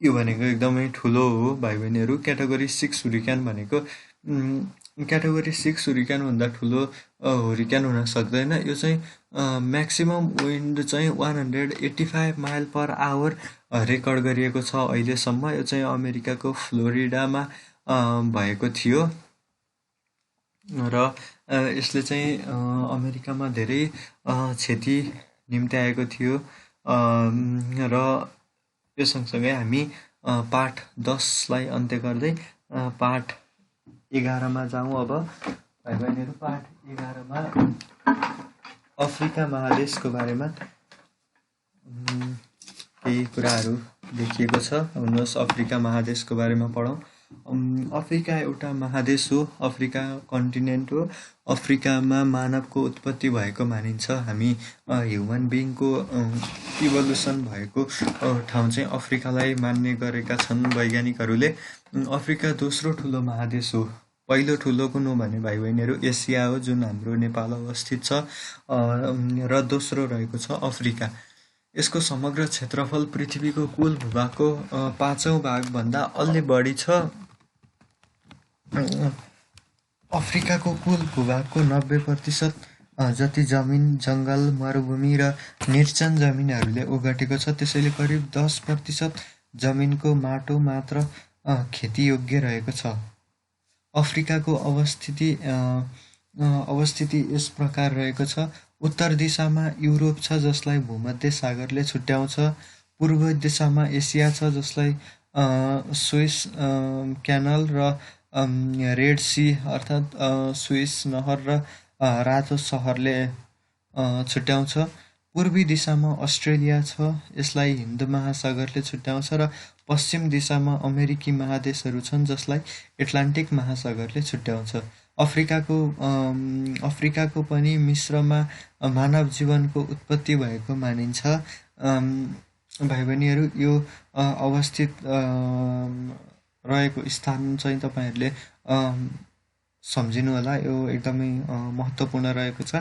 यो भनेको एकदमै ठुलो हो भाइ बहिनीहरू। Category 6 हुरिक्यान भनेको category 6 हुरिक्यानभन्दा ठुलो हुरिक्यान हुन सक्दैन। यो चाहिँ म्याक्सिमम विन्ड चाहिँ 185 माइल पर आवर रेकर्ड गरिएको छ अहिलेसम्म। यो चाहिँ अमेरिकाको फ्लोरिडामा भएको थियो र यसले चाहिँ अमेरिकामा धेरै क्षति निम्त्याएको थियो। र यो सँगसँगै हामी पाठ 10लाई अन्त्य गर्दै पाठ 11मा जाउँ। अब भाइ बहिनीहरू, पाठ 11मा अफ्रिका महादेशको बारेमा केही कुराहरू लेखिएको छ। हुनुहोस् अफ्रिका महादेशको बारेमा पढौँ। अफ्रिका एउटा महादेश हो, अफ्रिका कन्टिनेन्ट हो। अफ्रिकामा मानवको उत्पत्ति भएको मानिन्छ। हामी ह्युमन बिङको इभोल्युसन भएको ठाउँ चाहिँ अफ्रिकालाई मान्ने गरेका छन् वैज्ञानिकहरूले। अफ्रिका दोस्रो ठुलो महादेश हो। पहिलो ठुलो कुन हो भने भाइ बहिनीहरू एसिया हो, जुन हाम्रो नेपाल अवस्थित छ, र दोस्रो रहेको छ अफ्रिका। यसको समग्र क्षेत्रफल पृथ्वीको कुल भूभागको 5औं भागभन्दा अलि बढी छ। अफ्रिकाको कुल भूभागको 90% जति जमिन जङ्गल, मरुभूमि र निर्जन जमिनहरूले ओगटेको छ। त्यसैले करिब 10% जमिनको माटो मात्र खेतीयोग्य रहेको छ। अफ्रिकाको अवस्थिति यस प्रकार रहेको छ। उत्तर दिशामा युरोप छ, जसलाई भूमध्य सागरले छुट्याउँछ। पूर्व दिशामा एसिया छ, जसलाई स्विस क्यानल र रेड सी अर्थात् स्विस नहर र रातो सहरले छुट्याउँछ। पूर्वी दिशामा अस्ट्रेलिया छ, यसलाई हिन्द महासागरले छुट्याउँछ। र पश्चिम दिशामा अमेरिकी महादेशहरू छन्, जसलाई एट्लान्टिक महासागरले छुट्याउँछ। अफ्रिकाको पनि मिश्रमा मानव जीवनको उत्पत्ति भएको मानिन्छ। भाइ बहिनीहरू, यो अवस्थित रहेको स्थान चाहिँ तपाईँहरूले सम्झिनु होला। यो एकदमै महत्त्वपूर्ण रहेको छ।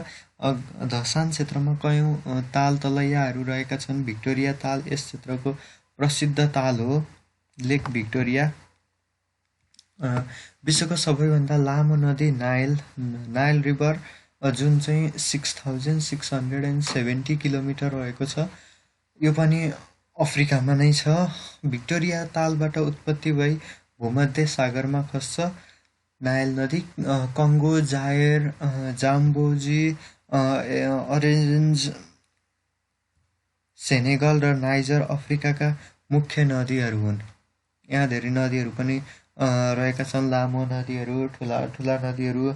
धसान क्षेत्रमा कयौँ ताल तलैयाहरू रहेका छन्। भिक्टोरिया ताल यस क्षेत्रको प्रसिद्ध ताल हो, लेक भिक्टोरिया। विश्वको सबैभन्दा लामो नदी नाइल रिभर, जुन चाहिँ 6670 किलोमिटर रहेको छ, यो पनि अफ्रिकामा नै छ। भिक्टोरिया तालबाट उत्पत्ति भई भूमध्य सागरमा खस्छ। नाइल नदी Congo, Zaire, Zambezi, Orange, Senegal र नाइजर अफ्रिकाका मुख्य नदीहरू हुन्। यहाँ धेरै नदीहरू पनि रहेका छन्, लामो नदीहरू, ठुला नदीहरू।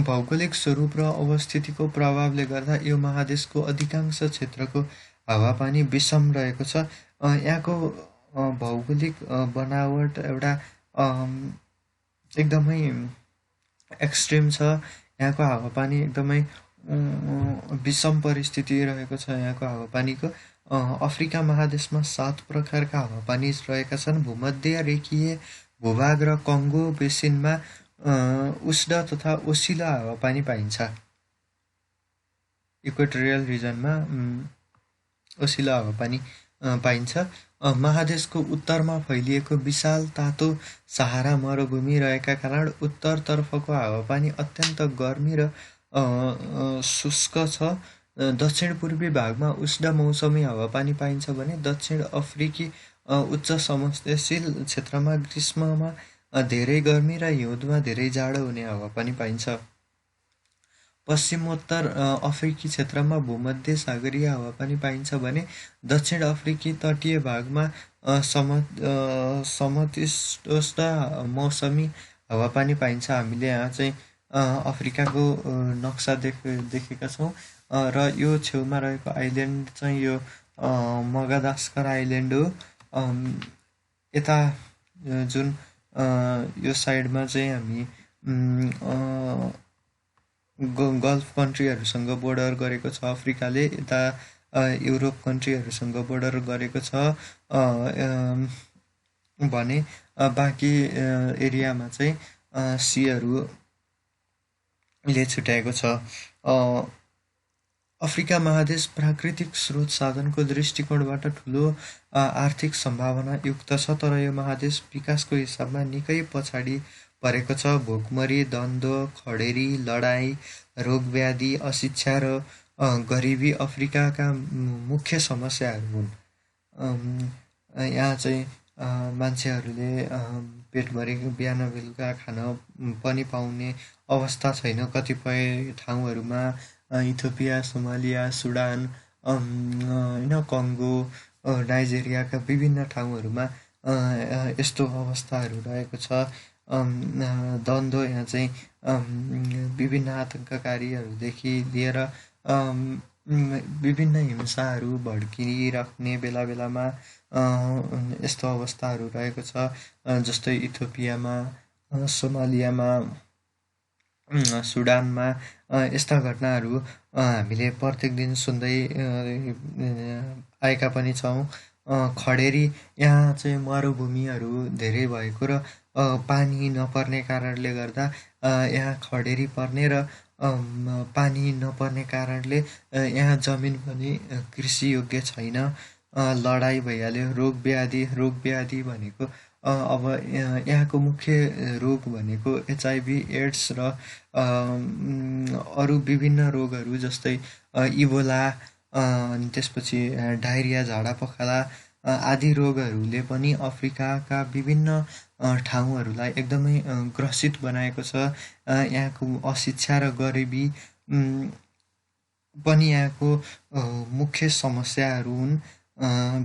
भौगोलिक स्वरूप र अवस्थितिको प्रभावले गर्दा यो महादेशको अधिकांश क्षेत्रको हावापानी विषम रहेको छ। यहाँको भौगोलिक बनावट एउटा एकदमै एक्सट्रिम छ। यहाँको हावापानी एकदमै विषम परिस्थिति रहेको छ यहाँको हावापानीको। अफ्रिका महादेशमा 7 प्रकारका हावापानी रहेका छन्। भूमध्य रेखीय भूभाग र कङ्गो बेसिनमा उष्ण तथा ओसिलो हावापानी पाइन्छ। इक्वेटोरियल रिजनमा ओसिलो हावापानी पाइन्छ। महादेशको उत्तरमा फैलिएको विशाल तातो सहारा मरुभूमि रहेका कारण उत्तरतर्फको हावापानी अत्यन्त गर्मी र शुष्क छ। दक्षिण पूर्वी भागमा उष्ण मौसमी हावापानी पाइन्छ भने दक्षिण अफ्रिकी उच्च समशीतोष्ण क्षेत्रमा ग्रीष्ममा धेरै गर्मी र हिउँदमा धेरै जाडो हुने हावापानी पाइन्छ। पश्चिमोत्तर अफ्रिकी क्षेत्रमा भूमध्य सागरीय हावापानी पाइन्छ भने दक्षिण अफ्रिकी तटीय भागमा समशीतोष्ण मौसमी हावापानी पाइन्छ। हामीले यहाँ चाहिँ अफ्रिकाको नक्सा देखेका छौँ र यो छेउमा रहेको आइल्यान्ड चाहिँ यो मगादास्कर आइल्यान्ड हो। यता जुन यो साइडमा चाहिँ हामी गल्फ कन्ट्रीहरूसँग बोर्डर गरेको छ अफ्रिकाले। यता युरोप कन्ट्रीहरूसँग बोर्डर गरेको छ भने बाँकी एरियामा चाहिँ सीहरूले छुट्याएको छ। अफ्रिका महादेश प्राकृतिक स्रोत साधनको दृष्टिकोणबाट ठुलो आर्थिक सम्भावना युक्त छ, तर यो महादेश विकासको हिसाबमा निकै पछाडि परेको छ। भोकमरी, द्वन्द्व, खडेरी, लडाईँ, रोगव्याधि, अशिक्षा र गरिबी अफ्रिकाका मुख्य समस्याहरू हुन्। यहाँ चाहिँ मान्छेहरूले पेटभरि बिहान बेलुका खान पनि पाउने अवस्था छैन। कतिपय ठाउँहरूमा इथियोपिया, सोमालिया, सुडान, कङ्गो, नाइजेरियाका विभिन्न ठाउँहरूमा यस्तो अवस्थाहरू रहेको छ। द्वन्द्व यहाँ चाहिँ विभिन्न आतङ्ककारीहरूदेखि लिएर विभिन्न हिंसाहरू भड्किराख्ने बेला बेलामा यस्तो अवस्थाहरू रहेको छ। जस्तै इथियोपियामा, सोमालियामा, सुडानमा यस्ता घटनाहरू हामीले प्रत्येक दिन सुन्दै आएका पनि छौँ। खडेरी, यहाँ चाहिँ मरुभूमिहरू धेरै भएको र पानी नपर्ने कारणले गर्दा यहाँ खडेरी पर्ने र पानी नपर्ने कारणले यहाँ जमिन पनि कृषियोग्य छैन। लडाईँ भइहाल्यो, रोगव्याधि भनेको अब यहाँको मुख्य रोग भनेको HIV, एड्स र अरू विभिन्न रोगहरू जस्तै इबोला, अनि त्यसपछि डायरिया, झाडापखाला आदि रोगहरूले पनि अफ्रिकाका विभिन्न ठाउँहरूलाई एकदमै ग्रसित बनाएको छ। यहाँको अशिक्षा र गरिबी पनि यहाँको मुख्य समस्याहरू हुन्।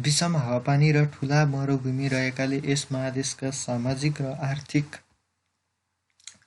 विषम हावापानी र ठुला मरुभूमि रहेकाले यस महादेशका सामाजिक र आर्थिक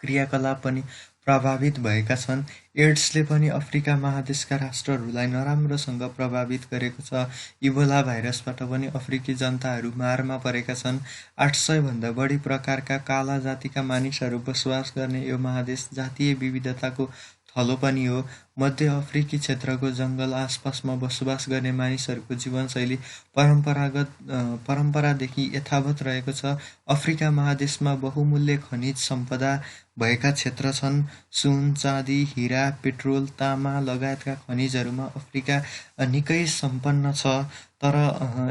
क्रियाकलाप पनि प्रभावित भएका छन्। एड्सले पनि अफ्रिका महादेशका राष्ट्रहरूलाई नराम्रोसँग प्रभावित गरेको छ। इबोला भाइरसबाट पनि अफ्रिकी जनताहरू मारमा परेका छन्। 800 भन्दा बढी प्रकारका काला जातिका मानिसहरू बसोबास गर्ने यो महादेश जातीय विविधताको थलो पनि हो। मध्य अफ्रिकी क्षेत्रको जङ्गल आसपासमा बसोबास गर्ने मानिसहरूको जीवनशैली परम्परादेखि यथावत रहेको छ। अफ्रिका महादेशमा बहुमूल्य खनिज सम्पदा भएका क्षेत्र छन्। सुन, चाँदी, हिरा, पेट्रोल, तामा लगायतका खनिजहरूमा अफ्रिका निकै सम्पन्न छ। तर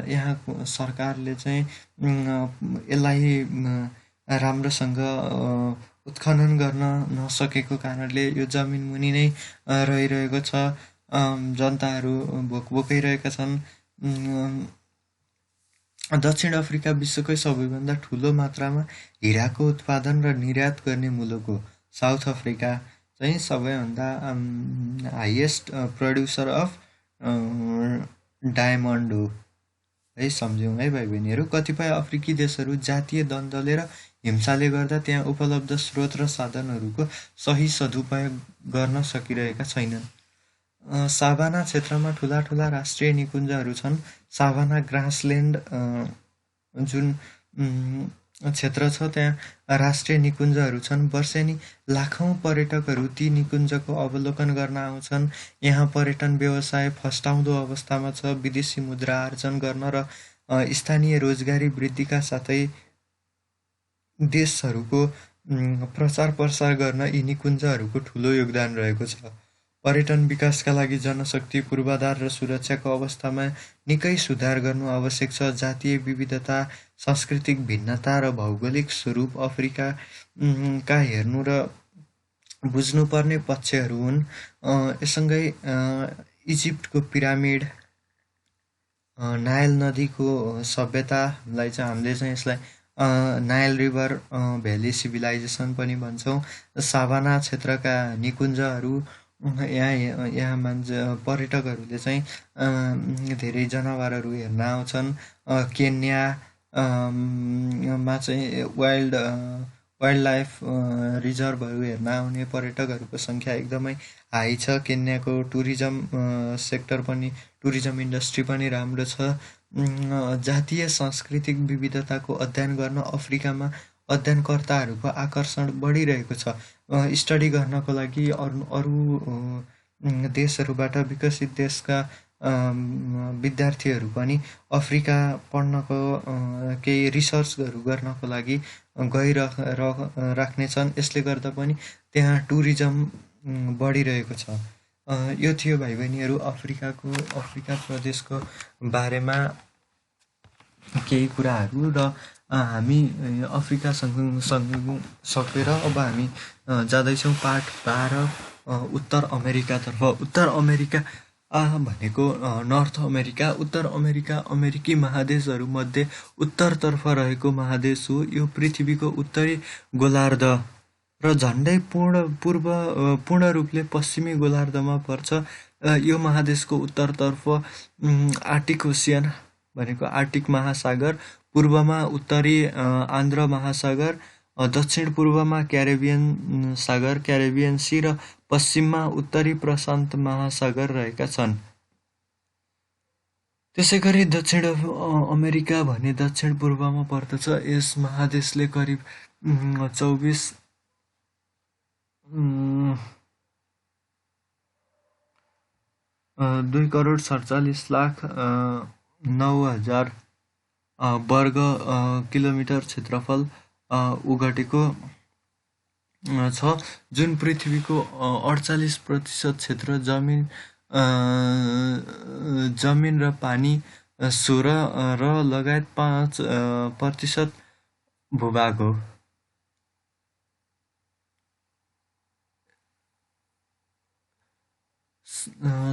यहाँ सरकारले चाहिँ यसलाई राम्रोसँग उत्खनन गर्न नसकेको कारणले यो जमिन मुनि नै रहिरहेको छ। जनताहरू भोकै रहेका छन्। दक्षिण अफ्रिका विश्वकै सबैभन्दा ठुलो मात्रामा हिराको उत्पादन र निर्यात गर्ने मुलुक हो। साउथ अफ्रिका चाहिँ सबैभन्दा हाइएस्ट प्रड्युसर अफ डायमन्ड हो है, सम्झौँ है भाइ बहिनीहरू। कतिपय अफ्रिकी देशहरू जातीय द्वन्द्वले र हिंसाले गर्दा त्यहाँ उपलब्ध स्रोत र साधनहरूको सही सदुपयोग गर्न सकिरहेका छैनन्। साभाना क्षेत्रमा ठुला ठुला राष्ट्रिय निकुञ्जहरू छन्। साभाना ग्रासल्यान्ड जुन क्षेत्र छ त्यहाँ राष्ट्रिय निकुञ्जहरू छन्। वर्षेनी लाखौँ पर्यटकहरू ती निकुञ्जको अवलोकन गर्न आउँछन्। यहाँ पर्यटन व्यवसाय फस्टाउँदो अवस्थामा छ। विदेशी मुद्रा आर्जन गर्न र स्थानीय रोजगारी वृद्धिका साथै देशहरूको प्रचार प्रसार गर्न यी निकुञ्जहरूको ठुलो योगदान रहेको छ। पर्यटन विकासका लागि जनशक्ति, पूर्वाधार र सुरक्षाको अवस्थामा निकै सुधार गर्नु आवश्यक छ। जातीय विविधता, सांस्कृतिक भिन्नता र भौगोलिक स्वरूप अफ्रिकाका हेर्नु र बुझ्नुपर्ने पक्षहरू हुन्। यससँगै इजिप्टको पिरामिड, नाइल नदीको सभ्यतालाई चाहिँ हामीले चाहिँ यसलाई नाइल रिभर भ्याली सिभिलाइजेसन पनि भन्छौँ। साभाना क्षेत्रका निकुञ्जहरू यहाँ पर्यटकहरूले चाहिँ धेरै जनावरहरू हेर्न आउँछन्। केन्यामा चाहिँ वाइल्ड लाइफ रिजर्भहरू हेर्न आउने पर्यटकहरूको सङ्ख्या एकदमै हाई छ। केन्याको टुरिज्म सेक्टर पनि, टुरिज्म इन्डस्ट्री पनि राम्रो छ। जातीय सांस्कृतिक विविधताको अध्ययन गर्न अफ्रिकामा अध्ययनकर्ताहरूको आकर्षण बढिरहेको छ। स्टडी गर्नको लागि अरू देशहरूबाट, विकसित देशका विद्यार्थीहरू पनि अफ्रिका पढ्नको केही रिसर्चहरू गर्नको लागि राख्नेछन्। यसले गर्दा पनि त्यहाँ टुरिज्म बढिरहेको छ। यो थियो भाइ बहिनीहरू अफ्रिका प्रदेशको बारेमा केही कुराहरू। र हामी अफ्रिकासँग सकेर अब हामी जाँदैछौँ पार्ट 12 उत्तर अमेरिकातर्फ। उत्तर अमेरिका भनेको नर्थ अमेरिका। उत्तर अमेरिका अमेरिकी महादेशहरूमध्ये उत्तरतर्फ रहेको महादेश हो। यो पृथ्वीको उत्तरी गोलार्ध र झन्डै पूर्ण रूपले पश्चिमी गोलार्धमा पर्छ। यो महादेशको उत्तरतर्फ आर्टिक ओसियन भनेको आर्टिक महासागर, पूर्वमा उत्तरी आन्ध्र महासागर, दक्षिण पूर्वमा क्यारेबियन सागर क्यारेबियन सी र पश्चिममा उत्तरी प्रशान्त महासागर रहेका छन्। त्यसैगरी दक्षिण अमेरिका भने दक्षिण पूर्वमा पर्दछ। यस महादेशले करिब 2,47,09,000 वर्ग किलोमिटर क्षेत्रफल ओगटेको छ, जुन पृथ्वीको 48% क्षेत्र जमिन र पानी 16 र लगायत 5% भूभाग हो।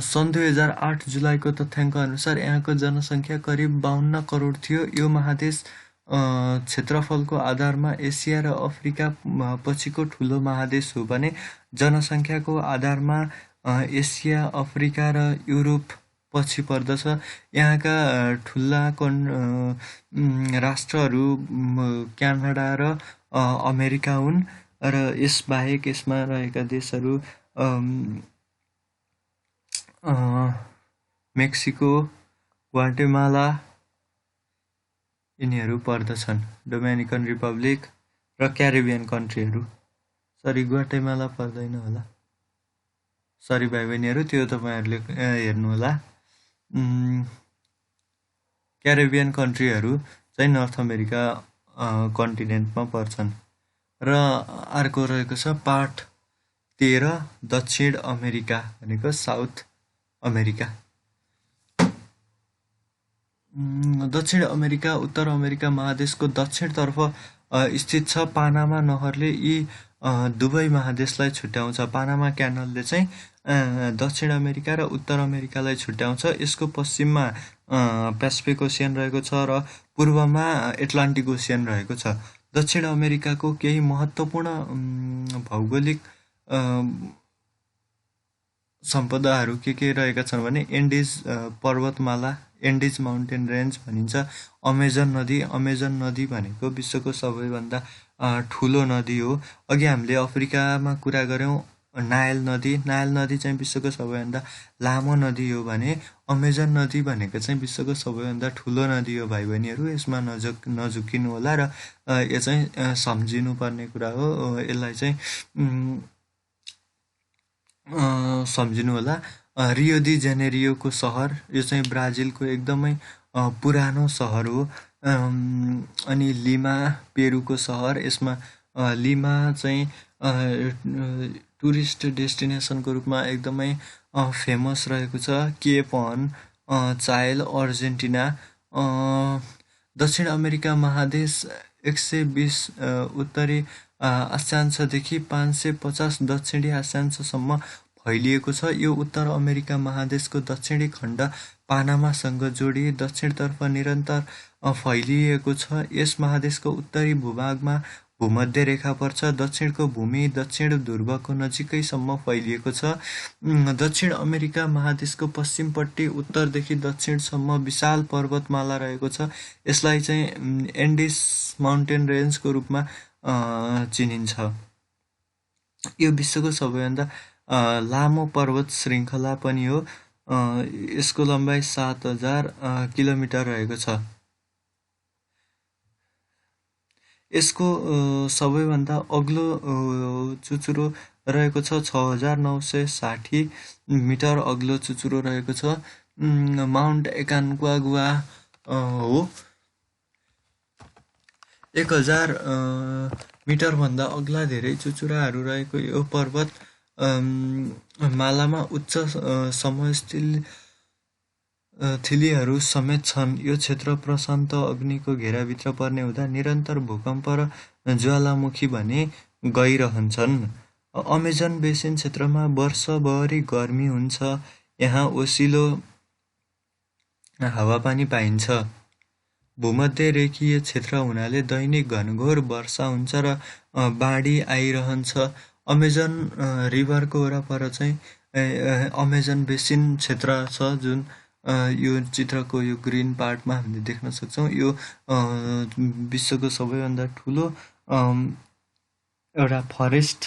सन् 2008 जुलाईको तथ्याङ्क अनुसार यहाँको जनसङ्ख्या करिब 52 करोड थियो। यो महादेश क्षेत्रफलको आधारमा एसिया र अफ्रिका पछिको ठुलो महादेश हो भने जनसङ्ख्याको आधारमा एसिया, अफ्रिका र युरोप पछि पर्दछ। यहाँका ठुला राष्ट्रहरू क्यानाडा र अमेरिका हुन् र यसबाहेक यसमा रहेका देशहरू मेक्सिको, ग्वाटेमाला यिनीहरू पर्दछन्। डोमिनिकन रिपब्लिक र क्यारिबियन कन्ट्रीहरू। सरी, ग्वाटेमाला पर्दैन होला, सरी भाइ बहिनीहरू, त्यो तपाईँहरूले हेर्नुहोला। क्यारिबियन कन्ट्रीहरू चाहिँ नर्थ अमेरिका कन्टिनेन्टमा पर्छन्। र अर्को रहेको छ पार्ट 13 दक्षिण अमेरिका भनेको साउथ अमेरिका। दक्षिण अमेरिका उत्तर अमेरिका महादेशको दक्षिणतर्फ स्थित छ। पानामा नहरले यी दुवै महादेशलाई छुट्याउँछ। पानामा क्यानलले चाहिँ दक्षिण अमेरिका र उत्तर अमेरिकालाई छुट्याउँछ। यसको पश्चिममा पेसिफिक ओसियन रहेको छ र पूर्वमा एटलान्टिक ओसियन रहेको छ। दक्षिण अमेरिकाको केही महत्त्वपूर्ण भौगोलिक सम्पदाहरू के रहेका छन् भने एन्डिज पर्वतमाला, एन्डिज माउन्टेन रेन्ज भनिन्छ। अमेजन नदी भनेको विश्वको सबैभन्दा ठुलो नदी हो। अघि हामीले अफ्रिकामा कुरा गऱ्यौँ, नाइल नदी चाहिँ विश्वको सबैभन्दा लामो नदी हो भने अमेजन नदी भनेको चाहिँ विश्वको सबैभन्दा ठुलो नदी हो। भाइ बहिनीहरू यसमा नझुकिनु होला र यो चाहिँ सम्झिनुपर्ने कुरा हो। यसलाई चाहिँ सम्झिनु होला। रियो डी जेनेरियोको सहर, यो चाहिँ ब्राजिलको एकदमै पुरानो सहर हो। अनि लिमा पेरुको सहर। यसमा लिमा चाहिँ टुरिस्ट डेस्टिनेसनको रूपमा एकदमै फेमस रहेको छ। केप हर्न, चाइल, अर्जेन्टिना। दक्षिण अमेरिका महादेश 120 उत्तरी अक्षांशदेखि 550 दक्षिणी अक्षांशसम्म फैलिएको छ। यो उत्तर अमेरिका महादेशको दक्षिणी खण्ड पानामासँग जोडी दक्षिणतर्फ निरन्तर फैलिएको छ। यस महादेशको उत्तरी भूभागमा भूमध्य रेखा पर्छ। दक्षिणको भूमि दक्षिण ध्रुवको नजिकैसम्म फैलिएको छ। दक्षिण अमेरिका महादेशको पश्चिमपट्टि उत्तरदेखि दक्षिणसम्म विशाल पर्वतमाला रहेको छ। यसलाई चाहिँ एन्डिज माउन्टेन रेन्जको रूपमा चिनिन्छ। यो विश्वको सबैभन्दा लामो पर्वत श्रृङ्खला पनि हो। यसको लम्बाइ 7,000 किलोमिटर रहेको छ। यसको सबैभन्दा अग्लो चुचुरो रहेको छ 6,960 मिटर अग्लो चुचुरो रहेको छ। माउन्ट एकान्कागुआ हो। 1000 मिटरभन्दा अग्ला धेरै चुचुराहरू रहेको यो पर्वत मालामा उच्च समस्थलीहरू समेत छन्। यो क्षेत्र प्रशान्त अग्निको घेराभित्र पर्ने हुँदा निरन्तर भूकम्प र ज्वालामुखी भने गइरहन्छन्। अमेजन बेसिन क्षेत्रमा वर्षभरि गर्मी हुन्छ। यहाँ ओसिलो हावापानी पाइन्छ। भूमध्य रेखीय क्षेत्र हुनाले दैनिक घनघोर वर्षा हुन्छ र बाढी आइरहन्छ। अमेजन रिभरको वरपर चाहिँ अमेजन बेसिन क्षेत्र छ, जुन यो चित्रको यो ग्रिन पार्टमा हामीले देख्न सक्छौँ। यो विश्वको सबैभन्दा ठुलो एउटा फरेस्ट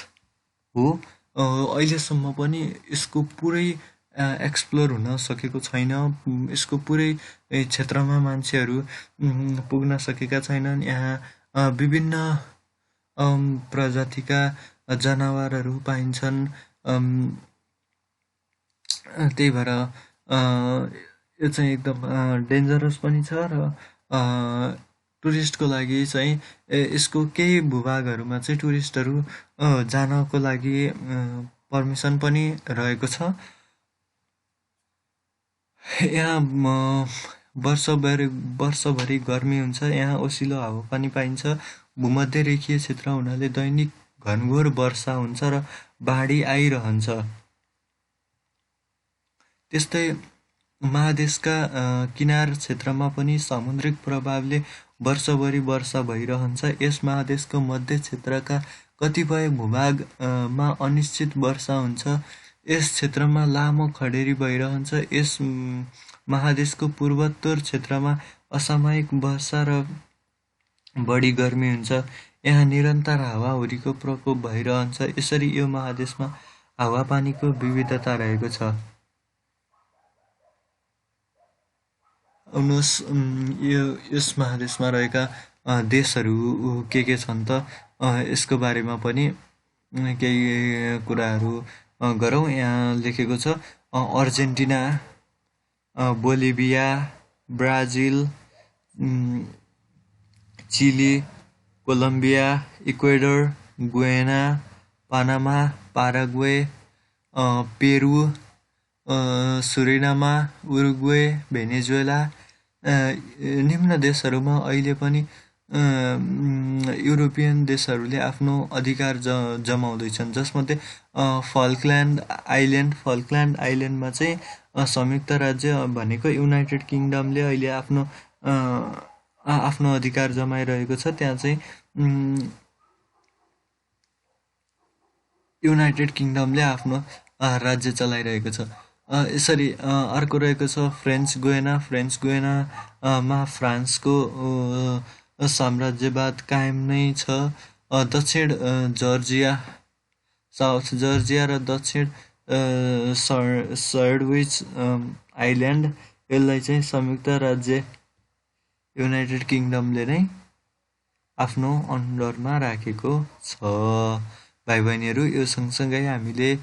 हो। अहिलेसम्म पनि यसको पुरै एक्सप्लोर हुन सकेको छैन। यसको पुरै क्षेत्रमा मान्छेहरू पुग्न सकेका छैनन्। यहाँ विभिन्न प्रजातिका जनावरहरू पाइन्छन्। त्यही भएर यो चाहिँ एकदम डेन्जरस पनि छ र टुरिस्टको लागि चाहिँ यसको केही भूभागहरूमा चाहिँ टुरिस्टहरू जानको लागि पर्मिसन पनि रहेको छ। यहाँ वर्षभरि गर्मी हुन्छ। यहाँ ओसिलो हावापानी पाइन्छ। भूमध्य रेखीय क्षेत्र हुनाले दैनिक घनघोर वर्षा हुन्छ र बाढी आइरहन्छ। त्यस्तै महादेशका किनार क्षेत्रमा पनि सामुद्रिक प्रभावले वर्षभरि वर्षा भइरहन्छ। यस महादेशको मध्य क्षेत्रका कतिपय भूभागमा अनिश्चित वर्षा हुन्छ। यस क्षेत्रमा लामो खडेरी भइरहन्छ। यस महादेशको पूर्वोत्तर क्षेत्रमा असामयिक वर्षा र बढी गर्मी हुन्छ। यहाँ निरन्तर हावाहुरीको प्रकोप भइरहन्छ। यसरी यो महादेशमा हावापानीको विविधता रहेको छ। आउनुहोस् यस महादेशमा रहेका देशहरू के छन् त यसको बारेमा पनि केही कुराहरू गरौँ। यहाँ लेखेको छ Argentina, Bolivia, Brazil, Chile, Colombia, Ecuador, Guyana, Panama, Paraguay, Peru, Suriname, Uruguay, Venezuela निम्न देशहरूमा अहिले पनि युरोपियन देशहरूले आफ्नो अधिकार जमाउँदैछन्, जसमध्ये फल्कल्यान्ड आइल्यान्डमा चाहिँ संयुक्त राज्य भनेको युनाइटेड किङडमले अहिले आफ्नो अधिकार जमाइरहेको छ। त्यहाँ चाहिँ युनाइटेड किङडमले आफ्नो राज्य चलाइरहेको छ। यसरी अर्को रहेको छ फ्रेन्च गुयानामा फ्रान्सको साम्राज्यवाद कायम नै छ। दक्षिण जर्जिया, साउथ जर्जिया र दक्षिण सैन्डविच आइल्यान्ड, यसलाई चाहिँ संयुक्त राज्य युनाइटेड किङडमले नै आफ्नो अन्डरमा राखेको छ। भाइ बहिनीहरू, यो सँगसँगै हामीले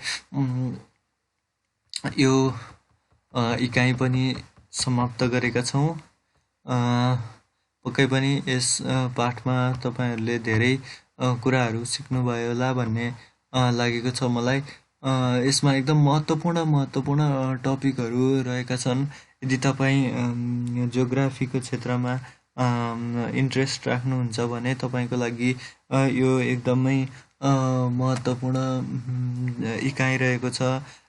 यो इकाइ पनि समाप्त गरेका छौँ। पक्कै पनि यस पाठमा तपाईँहरूले धेरै कुराहरू सिक्नुभयो होला भन्ने लागेको छ मलाई। यसमा एकदम महत्त्वपूर्ण टपिकहरू रहेका छन्। यदि तपाईँ जियोग्राफीको क्षेत्रमा इन्ट्रेस्ट राख्नुहुन्छ भने तपाईँको लागि यो एकदमै महत्त्वपूर्ण इकाइ रहेको छ।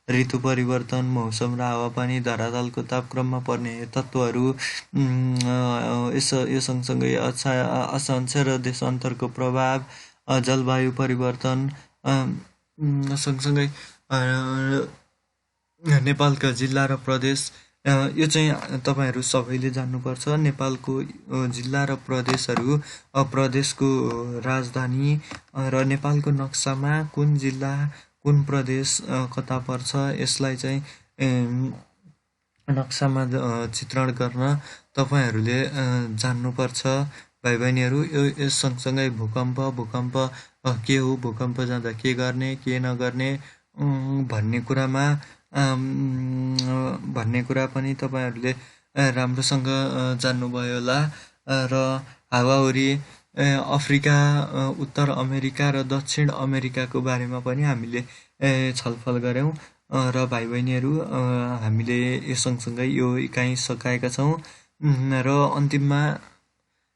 ऋतु परिवर्तन, मौसम र हावापानी, धरातलको तापक्रममा पर्ने तत्त्वहरू, यो सँगसँगै अक्षांश र देशान्तरको प्रभाव, जलवायु परिवर्तन, सँगसँगै नेपालका जिल्ला र प्रदेश, यो चाहिँ तपाईँहरू सबैले जान्नुपर्छ। नेपालको जिल्ला र प्रदेशहरू, प्रदेशको राजधानी र नेपालको नक्सामा कुन जिल्ला कुन प्रदेश कता पर्छ, यसलाई चाहिँ नक्सामा चित्रण गर्न तपाईँहरूले जान्नुपर्छ। भाइ बहिनीहरू, यस सँगसँगै भूकम्प के हो, भूकम्प जाँदा के गर्ने के नगर्ने भन्ने कुरा पनि तपाईँहरूले राम्रोसँग जान्नुभयो होला। र हावाहुरी अफ्रिका, उत्तर अमेरिका र दक्षिण अमेरिकाको बारेमा पनि हामीले छलफल गऱ्यौँ र भाइ बहिनीहरू हामीले यो सँगसँगै यो इकाइ सकाएका छौँ र अन्तिममा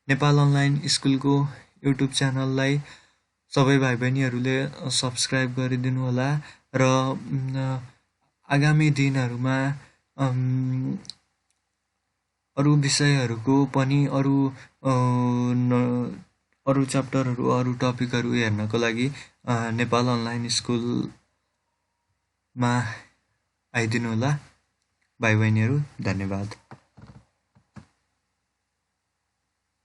नेपाल अनलाइन स्कुलको युट्युब च्यानललाई सबै भाइ बहिनीहरूले सब्सक्राइब गरिदिनु होला र आगामी दिनहरूमा अरू विषयहरूको पनि अरू च्याप्टरहरू, अरू टपिकहरू हेर्नको लागि नेपाल अनलाइन स्कुलमा आइदिनु होला भाइ बहिनीहरू। धन्यवाद।